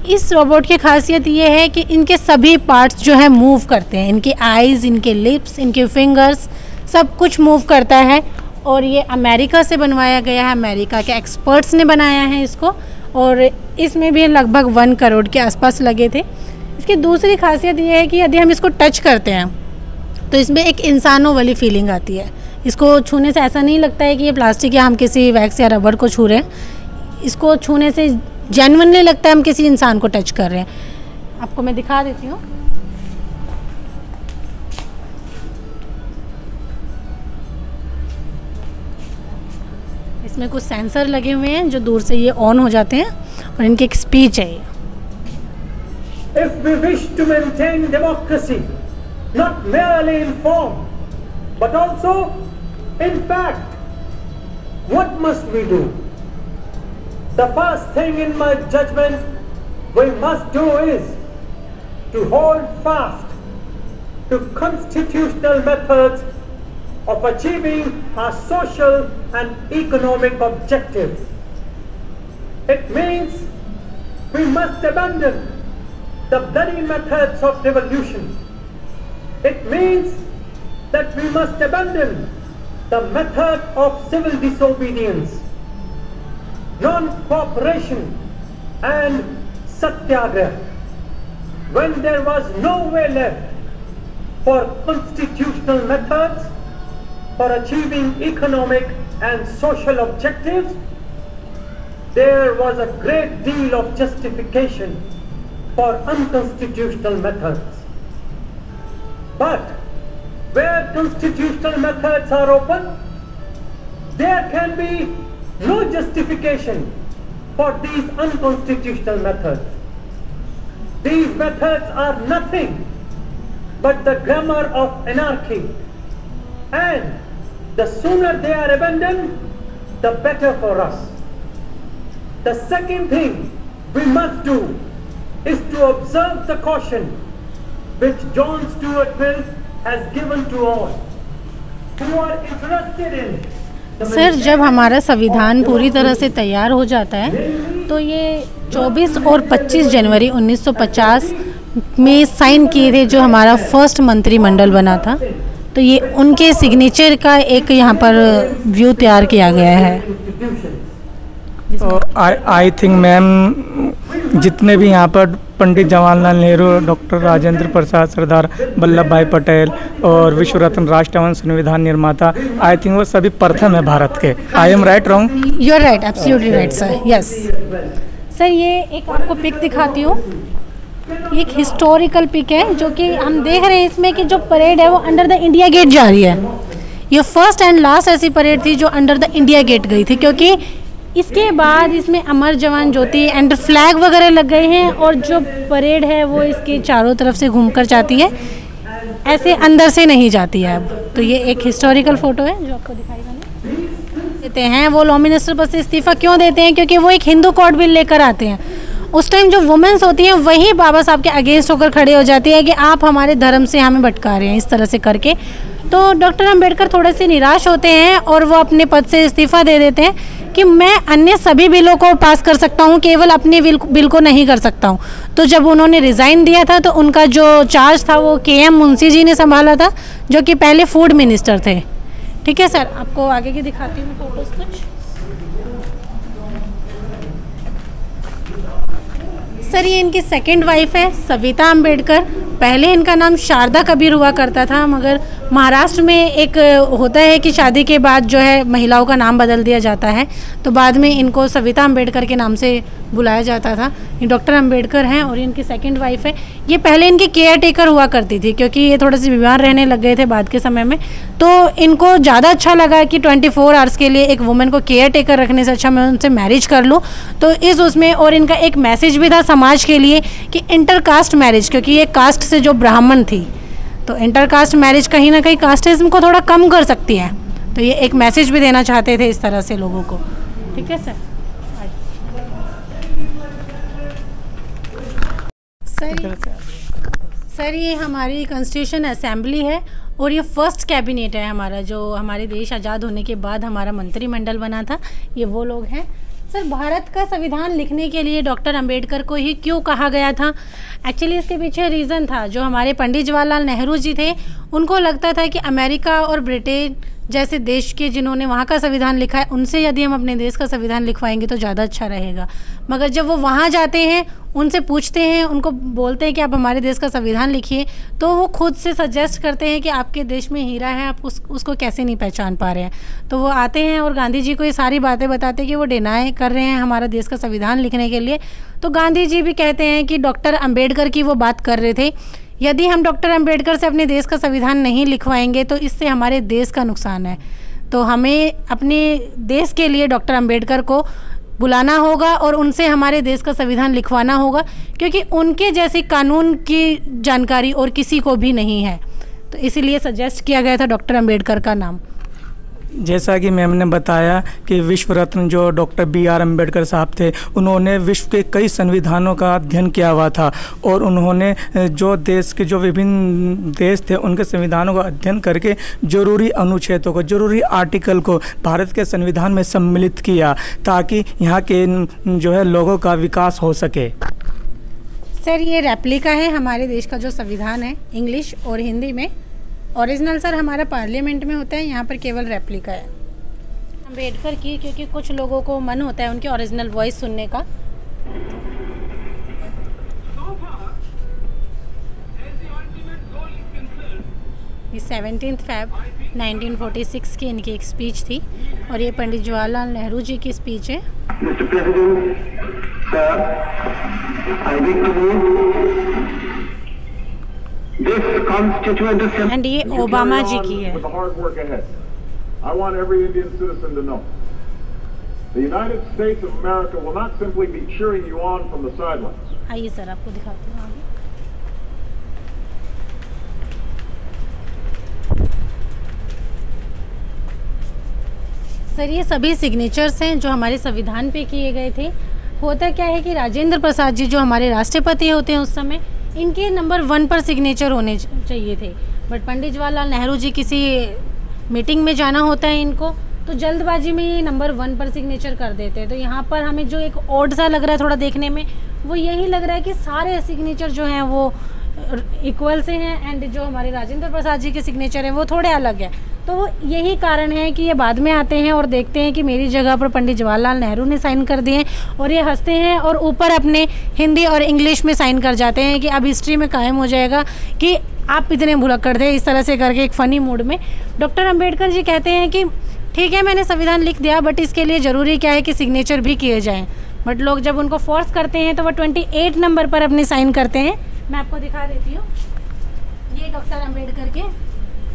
S2: इस रोबोट की खासियत ये है कि इनके सभी पार्ट्स जो है मूव करते हैं, इनकी आइज़, इनके लिप्स, इनके फिंगर्स, सब कुछ मूव करता है। और ये अमेरिका से बनवाया गया है, अमेरिका के एक्सपर्ट्स ने बनाया है इसको, और इसमें भी लगभग 1 करोड़ के आसपास लगे थे। इसकी दूसरी खासियत ये है कि यदि हम इसको टच करते हैं तो इसमें एक इंसानों वाली फीलिंग आती है। इसको छूने से ऐसा नहीं लगता है कि ये प्लास्टिक या हम किसी वैक्स या रबर को छू रहे हैं। इसको छूने से जेन्युइनली लगता है हम किसी इंसान को टच कर रहे हैं। आपको मैं दिखा देती हूँ। इसमें कुछ सेंसर लगे हुए हैं जो दूर से ये ऑन हो जाते हैं, और इनकी एक स्पीच है ये।
S3: If we wish to maintain democracy, not merely in form, but also in fact, what must we do? The first thing in my judgment we must do is to hold fast to constitutional methods of achieving our social and economic objectives. It means we must abandon the bloody methods of revolution. It means that we must abandon the method of civil disobedience, non-cooperation and satyagraha. When there was no way left for constitutional methods for achieving economic and social objectives, there was a great deal of justification for unconstitutional methods. But where constitutional methods are open, there can be no justification for these unconstitutional methods. These methods are nothing but the grammar of anarchy, and the sooner they are abandoned, the better for us. The second thing we must do is to observe the caution which John Stuart Mill has given to all who are interested in the
S2: sir, जब हमारा संविधान पूरी तरह से तैयार हो जाता है तो ये 24 और 25 जनवरी 1950 में साइन किए थे, जो हमारा फर्स्ट मंत्रिमंडल बना था। तो ये उनके सिग्नेचर का एक यहाँ पर व्यू तैयार किया गया है।
S1: तो आई थिंक मैम, जितने भी यहाँ पर पंडित जवाहरलाल नेहरू, डॉक्टर राजेंद्र प्रसाद, सरदार वल्लभ भाई पटेल और विश्व रत्न राष्ट्र एवं संविधान निर्माता, आई थिंक वो सभी प्रथम है भारत के। I am right wrong?
S2: You are right, absolutely right sir, yes sir. ये एक आपको पिक दिखाती हूँ, ये एक हिस्टोरिकल पिक है जो कि हम देख रहे हैं इसमें कि जो परेड है वो अंडर द इंडिया गेट जा रही है। ये फर्स्ट एंड लास्ट ऐसी परेड थी जो अंडर द इंडिया गेट गई थी, क्योंकि इसके बाद इसमें अमर जवान ज्योति एंड फ्लैग वगैरह लग गए हैं, और जो परेड है वो इसके चारों तरफ से घूमकर जाती है, ऐसे अंदर से नहीं जाती है अब। तो ये एक हिस्टोरिकल फोटो है जो आपको दिखाई देते हैं। वो लॉ मिनिस्टर पर से इस्तीफा क्यों देते हैं? क्योंकि वो एक हिंदू कोड बिल लेकर आते हैं। उस टाइम जो वुमेन्स होती हैं वही बाबा साहब के अगेंस्ट होकर खड़े हो जाती है कि आप हमारे धर्म से हमें भटका रहे हैं, इस तरह से करके। तो डॉक्टर अंबेडकर थोड़े से निराश होते हैं और वो अपने पद से इस्तीफा दे देते हैं कि मैं अन्य सभी बिलों को पास कर सकता हूँ, केवल अपने बिल को नहीं कर सकता हूँ। तो जब उन्होंने रिज़ाइन दिया था तो उनका जो चार्ज था वो KM मुंशी जी ने संभाला था, जो कि पहले फूड मिनिस्टर थे। ठीक है सर, आपको आगे की दिखाती हूँ फोटोज़ कुछ। सर ये इनकी सेकंड वाइफ है सविता अंबेडकर। पहले इनका नाम शारदा कबीर हुआ करता था, मगर महाराष्ट्र में एक होता है कि शादी के बाद जो है महिलाओं का नाम बदल दिया जाता है, तो बाद में इनको सविता अंबेडकर के नाम से बुलाया जाता था। ये डॉक्टर अंबेडकर हैं और इनकी सेकंड वाइफ है। ये पहले इनकी केयर टेकर हुआ करती थी, क्योंकि ये थोड़े से बीमार रहने लग गए थे बाद के समय में, तो इनको ज़्यादा अच्छा लगा कि 24 आवर्स के लिए एक वुमेन को केयर टेकर रखने से अच्छा मैं उनसे मैरिज कर लूँ। तो इस उसमें और इनका एक मैसेज भी था समाज के लिए कि इंटर कास्ट मैरिज, क्योंकि ये कास्ट से जो ब्राह्मण थी, तो इंटर कास्ट मैरिज कहीं ना कहीं कास्टिज्म को थोड़ा कम कर सकती है, तो ये एक मैसेज भी देना चाहते थे इस तरह से लोगों को। ठीक है सर। सर ये हमारी कॉन्स्टिट्यूशन असेंबली है और ये फर्स्ट कैबिनेट है हमारा, जो हमारे देश आज़ाद होने के बाद हमारा मंत्रिमंडल बना था। ये वो लोग हैं। सर भारत का संविधान लिखने के लिए डॉक्टर अंबेडकर को ही क्यों कहा गया था? एक्चुअली इसके पीछे रीज़न था, जो हमारे पंडित जवाहरलाल नेहरू जी थे, उनको लगता था कि अमेरिका और ब्रिटेन जैसे देश के जिन्होंने वहाँ का संविधान लिखा है, उनसे यदि हम अपने देश का संविधान लिखवाएंगे तो ज़्यादा अच्छा रहेगा। मगर जब वो वहाँ जाते हैं, उनसे पूछते हैं, उनको बोलते हैं कि आप हमारे देश का संविधान लिखिए, तो वो खुद से सजेस्ट करते हैं कि आपके देश में हीरा है, आप उसको कैसे नहीं पहचान पा रहे हैं। तो वो आते हैं और गांधी जी को ये सारी बातें बताते हैं कि वो डिनाई कर रहे हैं हमारा देश का संविधान लिखने के लिए। तो गांधी जी भी कहते हैं कि डॉक्टर अंबेडकर की वो बात कर रहे थे, यदि हम डॉक्टर अंबेडकर से अपने देश का संविधान नहीं लिखवाएंगे तो इससे हमारे देश का नुकसान है। तो हमें अपने देश के लिए डॉक्टर अंबेडकर को बुलाना होगा और उनसे हमारे देश का संविधान लिखवाना होगा, क्योंकि उनके जैसी कानून की जानकारी और किसी को भी नहीं है। तो इसीलिए सजेस्ट किया गया था डॉक्टर अंबेडकर का नाम।
S1: जैसा कि मैम ने बताया कि विश्व रत्न जो डॉक्टर BR अम्बेडकर साहब थे, उन्होंने विश्व के कई संविधानों का अध्ययन किया हुआ था और उन्होंने जो देश के जो विभिन्न देश थे उनके संविधानों का अध्ययन करके ज़रूरी अनुच्छेदों को, ज़रूरी आर्टिकल को भारत के संविधान में सम्मिलित किया, ताकि यहाँ के जो है लोगों का विकास हो सके।
S2: सर ये रेप्लिका है हमारे देश का जो संविधान है, इंग्लिश और हिंदी में। ओरिजिनल सर हमारा पार्लियामेंट में होता है, यहाँ पर केवल रेप्लिका है अम्बेडकर की, क्योंकि कुछ लोगों को मन होता है उनकी ओरिजिनल वॉइस सुनने का। ये 17 Feb 1946 की इनकी एक स्पीच थी और ये पंडित जवाहरलाल नेहरू जी की स्पीच है। एंड ये ओबामा जी की है।
S4: I want every Indian citizen to know the United States of America will not simply be cheering you on from the sidelines.
S2: आइए सर आपको दिखाती हूँ आगे। सर ये सभी सिग्नेचर्स हैं जो हमारे संविधान पे किए गए थे। होता क्या है कि राजेंद्र प्रसाद जी जो हमारे राष्ट्रपति होते हैं उस समय, इनके नंबर 1 पर सिग्नेचर होने चाहिए थे, बट पंडित जवाहरलाल नेहरू जी किसी मीटिंग में जाना होता है इनको, तो जल्दबाजी में ये नंबर 1 पर सिग्नेचर कर देते हैं। तो यहाँ पर हमें जो एक ऑड सा लग रहा है थोड़ा देखने में, वो यही लग रहा है कि सारे सिग्नेचर जो हैं वो इक्वल से हैं एंड जो हमारे राजेंद्र प्रसाद जी के सिग्नेचर हैं वो थोड़े अलग हैं। तो वो यही कारण है कि ये बाद में आते हैं और देखते हैं कि मेरी जगह पर पंडित जवाहरलाल नेहरू ने साइन कर दिए और ये हंसते हैं और ऊपर अपने हिंदी और इंग्लिश में साइन कर जाते हैं कि अब हिस्ट्री में कायम हो जाएगा कि आप इतने भुलक्कड़ थे, इस तरह से करके एक फ़नी मूड में। डॉक्टर अंबेडकर जी कहते हैं कि ठीक है मैंने संविधान लिख दिया, बट इसके लिए ज़रूरी क्या है कि सिग्नेचर भी किए जाएँ। बट लोग जब उनको फोर्स करते हैं तो वो 28 नंबर पर अपने साइन करते हैं। मैं आपको दिखा देती हूँ, ये डॉक्टर अंबेडकर के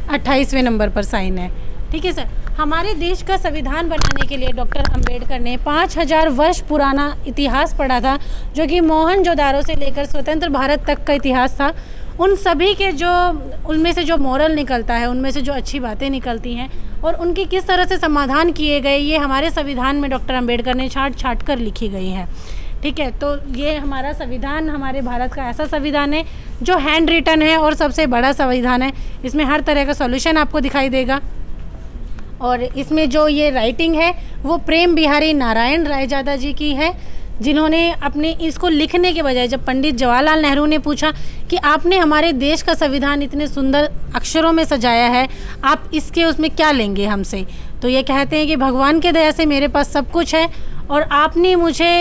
S2: 28वें नंबर पर साइन है। ठीक है सर। हमारे देश का संविधान बनाने के लिए डॉक्टर अंबेडकर ने 5000 वर्ष पुराना इतिहास पढ़ा था, जो कि मोहनजोदारो से लेकर स्वतंत्र भारत तक का इतिहास था। उन सभी के जो उनमें से जो मॉरल निकलता है, उनमें से जो अच्छी बातें निकलती हैं और उनकी किस तरह से समाधान किए गए, ये हमारे संविधान में डॉक्टर अंबेडकर ने छाट छाट कर लिखी गई है। ठीक है, तो ये हमारा संविधान हमारे भारत का ऐसा संविधान है जो हैंड रिटन है और सबसे बड़ा संविधान है। इसमें हर तरह का सॉल्यूशन आपको दिखाई देगा और इसमें जो ये राइटिंग है वो प्रेम बिहारी नारायण रायजादा जी की है, जिन्होंने अपने इसको लिखने के बजाय जब पंडित जवाहरलाल नेहरू ने पूछा कि आपने हमारे देश का संविधान इतने सुंदर अक्षरों में सजाया है, आप इसके उसमें क्या लेंगे हमसे, तो ये कहते हैं कि भगवान के दया से मेरे पास सब कुछ है और आपने मुझे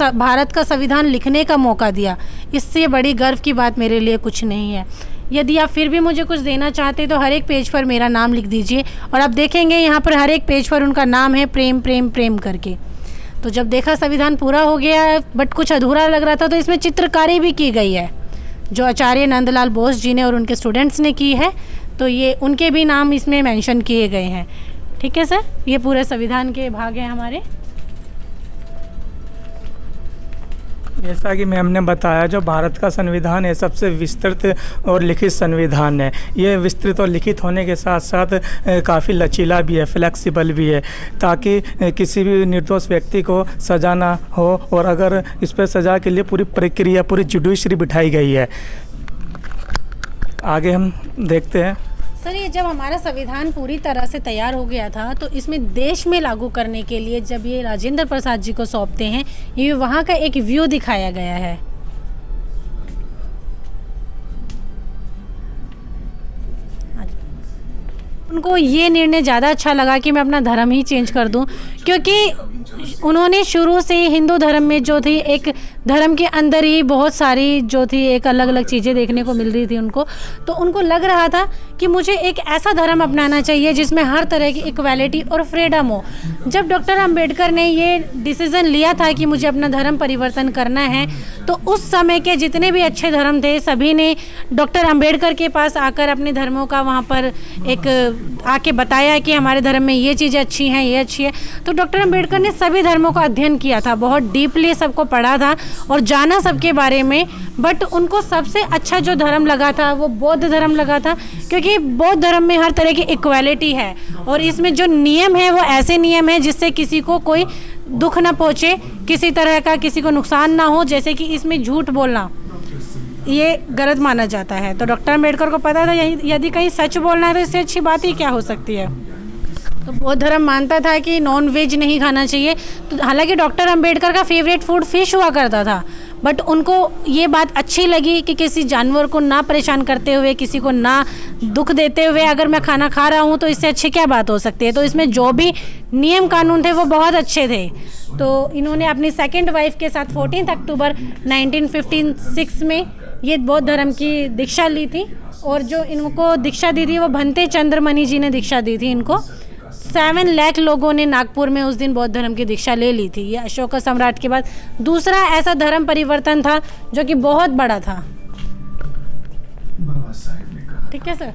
S2: भारत का संविधान लिखने का मौका दिया, इससे बड़ी गर्व की बात मेरे लिए कुछ नहीं है। यदि आप फिर भी मुझे कुछ देना चाहते तो हर एक पेज पर मेरा नाम लिख दीजिए, और आप देखेंगे यहाँ पर हर एक पेज पर उनका नाम है, प्रेम प्रेम प्रेम करके। तो जब देखा संविधान पूरा हो गया बट कुछ अधूरा लग रहा था, तो इसमें चित्रकारी भी की गई है जो आचार्य नंदलाल बोस जी ने और उनके स्टूडेंट्स ने की है, तो ये उनके भी नाम इसमें मेंशन किए गए हैं। ठीक है सर, ये पूरे संविधान के भाग हैं हमारे।
S1: जैसा कि मैम ने बताया, जो भारत का संविधान है सबसे विस्तृत और लिखित संविधान है। ये विस्तृत और लिखित होने के साथ साथ काफ़ी लचीला भी है, फ्लेक्सिबल भी है, ताकि किसी भी निर्दोष व्यक्ति को सजा ना हो, और अगर इस पर सजा के लिए पूरी प्रक्रिया, पूरी जुडिशरी बिठाई गई है। आगे हम देखते हैं।
S2: सर, ये जब हमारा संविधान पूरी तरह से तैयार हो गया था तो इसमें देश में लागू करने के लिए जब ये राजेंद्र प्रसाद जी को सौंपते हैं, ये वहाँ का एक व्यू दिखाया गया है। उनको ये निर्णय ज़्यादा अच्छा लगा कि मैं अपना धर्म ही चेंज कर दूं, क्योंकि उन्होंने शुरू से हिंदू धर्म में जो थी, एक धर्म के अंदर ही बहुत सारी जो थी एक अलग अलग चीज़ें देखने को मिल रही थी उनको, तो उनको लग रहा था कि मुझे एक ऐसा धर्म अपनाना चाहिए जिसमें हर तरह की इक्वालिटी और फ्रीडम हो। जब डॉक्टर अंबेडकर ने ये डिसीज़न लिया था कि मुझे अपना धर्म परिवर्तन करना है, तो उस समय के जितने भी अच्छे धर्म थे सभी ने डॉक्टर अंबेडकर के पास आकर अपने धर्मों का वहाँ पर एक आके बताया कि हमारे धर्म में ये चीज़ें अच्छी हैं, ये अच्छी है। तो डॉक्टर अंबेडकर ने सभी धर्मों का अध्ययन किया था, बहुत डीपली सबको पढ़ा था और जाना सबके बारे में, बट उनको सबसे अच्छा जो धर्म लगा था वो बौद्ध धर्म लगा था, क्योंकि बौद्ध धर्म में हर तरह की इक्वालिटी है और इसमें जो नियम है वो ऐसे नियम है जिससे किसी को कोई दुख ना पहुँचे, किसी तरह का किसी को नुकसान ना हो। जैसे कि इसमें झूठ बोलना ये गलत माना जाता है, तो डॉक्टर अंबेडकर को पता था यदि कहीं सच बोलना है तो इससे अच्छी बात ही क्या हो सकती है। तो बौद्ध धर्म मानता था कि नॉन वेज नहीं खाना चाहिए। तो हालांकि डॉक्टर अंबेडकर का फेवरेट फूड फिश हुआ करता था, बट उनको ये बात अच्छी लगी कि किसी जानवर को ना परेशान करते हुए, किसी को ना दुख देते हुए अगर मैं खाना खा रहा हूँ तो इससे अच्छी क्या बात हो सकती है। तो इसमें जो भी नियम कानून थे वो बहुत अच्छे थे। तो इन्होंने अपनी सेकेंड वाइफ के साथ 14 अक्टूबर 1956 में ये बौद्ध धर्म की दीक्षा ली थी, और जो इनको दीक्षा दी थी वो भंते चंद्रमणि जी ने दीक्षा दी थी इनको। 7 लाख लोगों ने नागपुर में उस दिन बौद्ध धर्म की दीक्षा ले ली थी। ये अशोक सम्राट के बाद दूसरा ऐसा धर्म परिवर्तन था जो कि बहुत बड़ा था। ठीक है सर।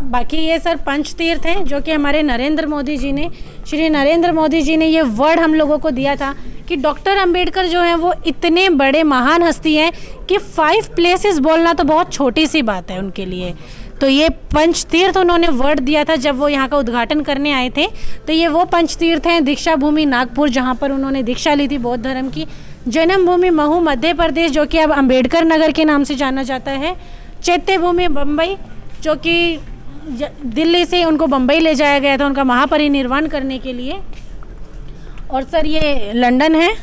S2: बाकी ये सर पंचतीर्थ हैं जो कि हमारे नरेंद्र मोदी जी ने, श्री नरेंद्र मोदी जी ने ये वर्ड हम लोगों को दिया था कि डॉक्टर अंबेडकर जो हैं वो इतने बड़े महान हस्ती हैं कि 5 प्लेसेस बोलना तो बहुत छोटी सी बात है उनके लिए। तो ये पंचतीर्थ उन्होंने वर्ड दिया था जब वो यहाँ का उद्घाटन करने आए थे। तो ये वो पंचतीर्थ हैं, दीक्षा भूमि नागपुर जहाँ पर उन्होंने दीक्षा ली थी बौद्ध धर्म की, जन्मभूमि महू मध्य प्रदेश जो कि अब अंबेडकर नगर के नाम से जाना जाता है, चैत्य भूमि बम्बई जो कि दिल्ली से उनको बम्बई ले जाया गया था उनका महापरिनिर्वाण करने के लिए, और सर ये लंदन है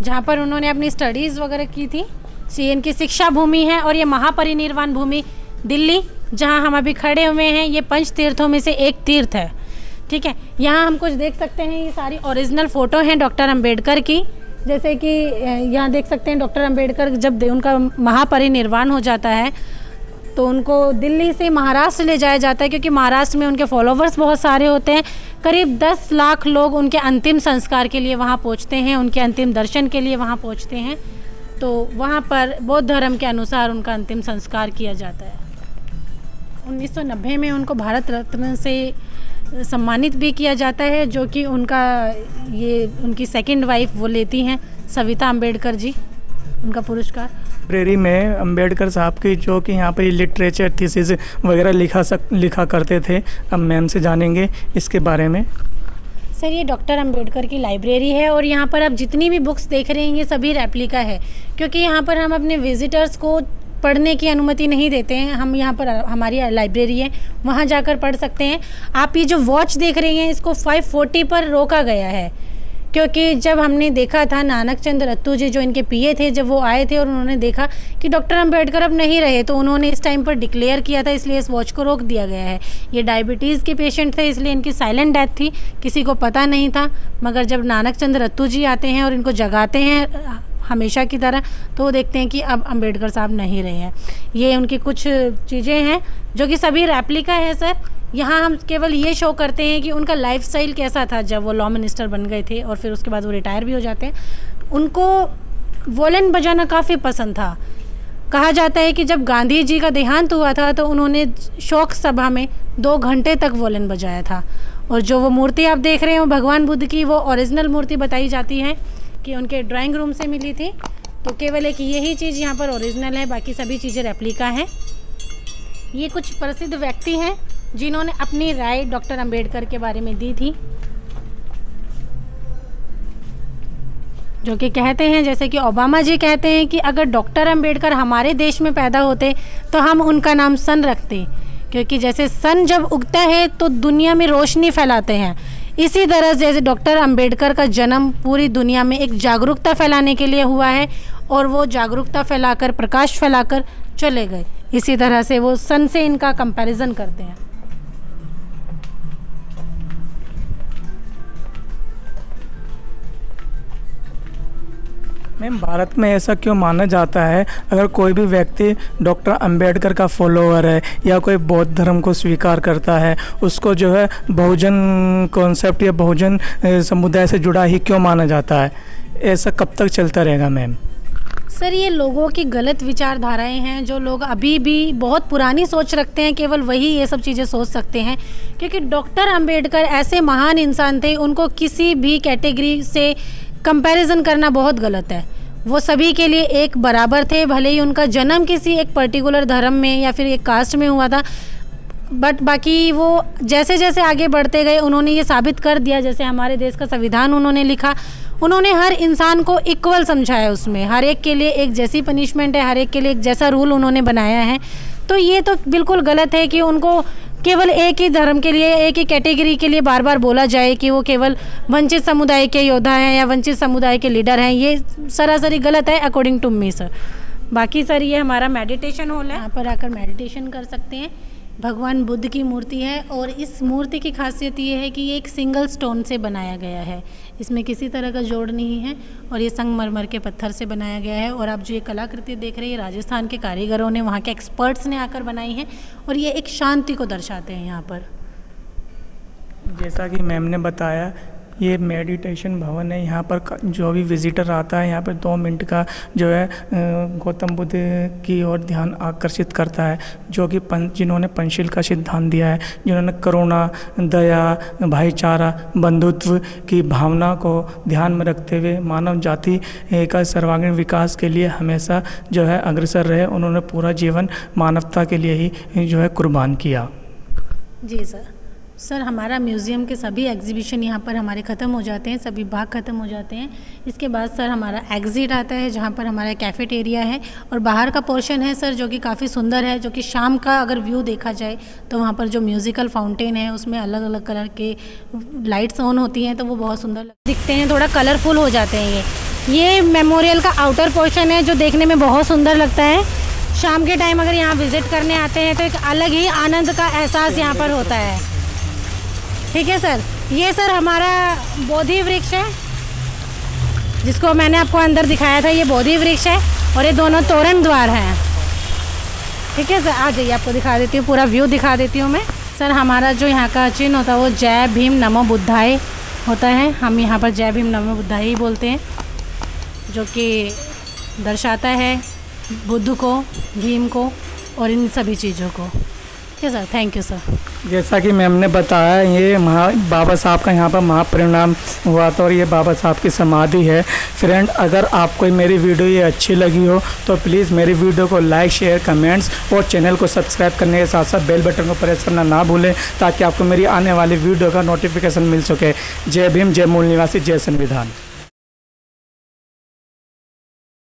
S2: जहाँ पर उन्होंने अपनी स्टडीज़ वगैरह की थी। CN की शिक्षा भूमि है, और ये महापरिनिर्वाण भूमि दिल्ली जहाँ हम अभी खड़े हुए हैं ये 5 तीर्थों में से एक तीर्थ है। ठीक है, यहाँ हम कुछ देख सकते हैं, ये सारी ओरिजिनल फ़ोटो हैं डॉक्टर अंबेडकर की। जैसे कि यहाँ देख सकते हैं डॉक्टर अंबेडकर जब उनका महापरिनिर्वाण हो जाता है तो उनको दिल्ली से महाराष्ट्र ले जाया जाता है, क्योंकि महाराष्ट्र में उनके फॉलोवर्स बहुत सारे होते हैं। करीब 10 लाख लोग उनके अंतिम संस्कार के लिए वहाँ पहुँचते हैं, उनके अंतिम दर्शन के लिए वहाँ पहुँचते हैं। तो वहाँ पर बौद्ध धर्म के अनुसार उनका अंतिम संस्कार किया जाता है। 1990 में उनको भारत रत्न से सम्मानित भी किया जाता है, जो कि उनका ये उनकी सेकंड वाइफ वो लेती हैं, सविता अंबेडकर जी, उनका पुरस्कार।
S1: लाइब्रेरी में अंबेडकर साहब की जो कि यहाँ पे लिटरेचर थीसिस वगैरह लिखा करते थे, अब मैम से जानेंगे इसके बारे में।
S2: सर ये डॉक्टर अंबेडकर की लाइब्रेरी है, और यहाँ पर आप जितनी भी बुक्स देख रहे हैं ये सभी रेप्लिका है, क्योंकि यहाँ पर हम अपने विजिटर्स को पढ़ने की अनुमति नहीं देते हैं। हम यहाँ पर हमारी लाइब्रेरी है, वहाँ जाकर पढ़ सकते हैं। आप ये जो वॉच देख रहे हैं इसको 540 पर रोका गया है, क्योंकि जब हमने देखा था नानक चंद रत्तू जी जो इनके पीए थे, जब वो आए थे और उन्होंने देखा कि डॉक्टर अंबेडकर अब नहीं रहे, तो उन्होंने इस टाइम पर डिक्लेयर किया था, इसलिए इस वॉच को रोक दिया गया है। ये डायबिटीज़ के पेशेंट थे, इसलिए इनकी साइलेंट डेथ थी, किसी को पता नहीं था। मगर जब नानक चंद रत्तू जी आते हैं और इनको जगाते हैं हमेशा की तरह, तो वो देखते हैं कि अब अंबेडकर साहब नहीं रहे हैं। ये उनकी कुछ चीज़ें हैं जो कि सभी रेप्लिका है सर। यहाँ हम केवल ये शो करते हैं कि उनका लाइफस्टाइल कैसा था जब वो लॉ मिनिस्टर बन गए थे और फिर उसके बाद वो रिटायर भी हो जाते हैं। उनको वोलन बजाना काफ़ी पसंद था। कहा जाता है कि जब गांधी जी का देहांत हुआ था तो उन्होंने शोक सभा में 2 घंटे तक वोलन बजाया था। और जो वो मूर्ति आप देख रहे हो भगवान बुद्ध की, वो ओरिजिनल मूर्ति बताई जाती है कि उनके ड्राइंग रूम से मिली थी। तो केवल एक यही चीज़ यहाँ पर ओरिजिनल है, बाकी सभी चीज़ें रेप्लिका हैं। ये कुछ प्रसिद्ध व्यक्ति हैं जिन्होंने अपनी राय डॉक्टर अंबेडकर के बारे में दी थी, जो कि कहते हैं, जैसे कि ओबामा जी कहते हैं कि अगर डॉक्टर अंबेडकर हमारे देश में पैदा होते तो हम उनका नाम सन रखते, क्योंकि जैसे सन जब उगता है तो दुनिया में रोशनी फैलाते हैं। इसी तरह जैसे डॉक्टर अंबेडकर का जन्म पूरी दुनिया में एक जागरूकता फैलाने के लिए हुआ है और वो जागरूकता फैलाकर, प्रकाश फैलाकर चले गए। इसी तरह से वो सन से इनका कंपैरिजन करते हैं।
S1: मैम, भारत में ऐसा क्यों माना जाता है अगर कोई भी व्यक्ति डॉक्टर अंबेडकर का फॉलोअर है या कोई बौद्ध धर्म को स्वीकार करता है, उसको जो है बहुजन कॉन्सेप्ट या बहुजन समुदाय से जुड़ा ही क्यों माना जाता है? ऐसा कब तक चलता रहेगा मैम?
S2: सर, ये लोगों की गलत विचारधाराएं हैं। जो लोग अभी भी बहुत पुरानी सोच रखते हैं, केवल वही ये सब चीज़ें सोच सकते हैं, क्योंकि डॉक्टर अंबेडकर ऐसे महान इंसान थे, उनको किसी भी कैटेगरी से कंपैरिजन करना बहुत गलत है। वो सभी के लिए एक बराबर थे, भले ही उनका जन्म किसी एक पर्टिकुलर धर्म में या फिर एक कास्ट में हुआ था, बट बाकी वो जैसे जैसे आगे बढ़ते गए उन्होंने ये साबित कर दिया। जैसे हमारे देश का संविधान उन्होंने लिखा, उन्होंने हर इंसान को इक्वल समझाया, उसमें हर एक के लिए एक जैसी पनिशमेंट है, हर एक के लिए एक जैसा रूल उन्होंने बनाया है। तो ये तो बिल्कुल गलत है कि उनको केवल एक ही धर्म के लिए, एक ही कैटेगरी के लिए बार बार बोला जाए कि वो केवल वंचित समुदाय के योद्धा हैं या वंचित समुदाय के लीडर हैं। ये सरासरी गलत है अकॉर्डिंग टू मी सर। बाकी सर, ये हमारा मेडिटेशन हॉल है, यहाँ पर आकर मेडिटेशन कर सकते हैं। भगवान बुद्ध की मूर्ति है और इस मूर्ति की खासियत ये है कि ये एक सिंगल स्टोन से बनाया गया है, इसमें किसी तरह का जोड़ नहीं है और ये संगमरमर के पत्थर से बनाया गया है। और आप जो ये कलाकृति देख रहे हैं, राजस्थान के कारीगरों ने, वहाँ के एक्सपर्ट्स ने आकर बनाई है और ये एक शांति को दर्शाते हैं यहाँ पर।
S1: जैसा कि मैम ने बताया, ये मेडिटेशन भवन है। यहाँ पर जो भी विजिटर आता है, यहाँ पर 2 मिनट का जो है गौतम बुद्ध की ओर ध्यान आकर्षित करता है, जो कि जिन्होंने पंचशील का सिद्धांत दिया है, जिन्होंने करुणा, दया, भाईचारा, बंधुत्व की भावना को ध्यान में रखते हुए मानव जाति का सर्वांगीण विकास के लिए हमेशा जो है अग्रसर रहे। उन्होंने पूरा जीवन मानवता के लिए ही जो है कुर्बान किया।
S2: जी सर, हमारा म्यूज़ियम के सभी एग्जीबिशन यहाँ पर हमारे ख़त्म हो जाते हैं, सभी भाग ख़त्म हो जाते हैं। इसके बाद सर हमारा एग्ज़िट आता है, जहाँ पर हमारा कैफ़ेटेरिया है और बाहर का पोर्शन है सर, जो कि काफ़ी सुंदर है, जो कि शाम का अगर व्यू देखा जाए तो वहाँ पर जो म्यूज़िकल फाउंटेन है उसमें अलग अलग कलर के लाइट्स ऑन होती हैं, तो वो बहुत सुंदर दिखते हैं, थोड़ा कलरफुल हो जाते हैं। ये मेमोरियल का आउटर पोर्शन है जो देखने में बहुत सुंदर लगता है। शाम के टाइम अगर यहाँ विज़िट करने आते हैं तो एक अलग ही आनंद का एहसास यहाँ पर होता है। ठीक है सर, ये सर हमारा बोधि वृक्ष है, जिसको मैंने आपको अंदर दिखाया था। ये बोधि वृक्ष है और ये दोनों तोरण द्वार हैं। ठीक है सर, आ जाइए, आपको दिखा देती हूँ, पूरा व्यू दिखा देती हूँ मैं। सर, हमारा जो यहाँ का चिन्ह होता है वो जय भीम नमो बुद्धाय होता है। हम यहाँ पर जय भीम नमो बुद्धाय ही बोलते हैं, जो कि दर्शाता है बुद्ध को, भीम को और इन सभी चीज़ों को। ठीक है सर, थैंक यू सर।
S1: जैसा कि मैम ने बताया, ये बाबा साहब का यहाँ पर महापरिनिर्वाण हुआ था और ये बाबा साहब की समाधि है। फ्रेंड, अगर आपको मेरी वीडियो ये अच्छी लगी हो तो प्लीज़ मेरी वीडियो को लाइक, शेयर, कमेंट्स और चैनल को सब्सक्राइब करने के साथ साथ बेल बटन को प्रेस करना ना भूलें, ताकि आपको मेरी आने वाली वीडियो का नोटिफिकेशन मिल सके। जय भीम, जय मूल निवासी, जय संविधान।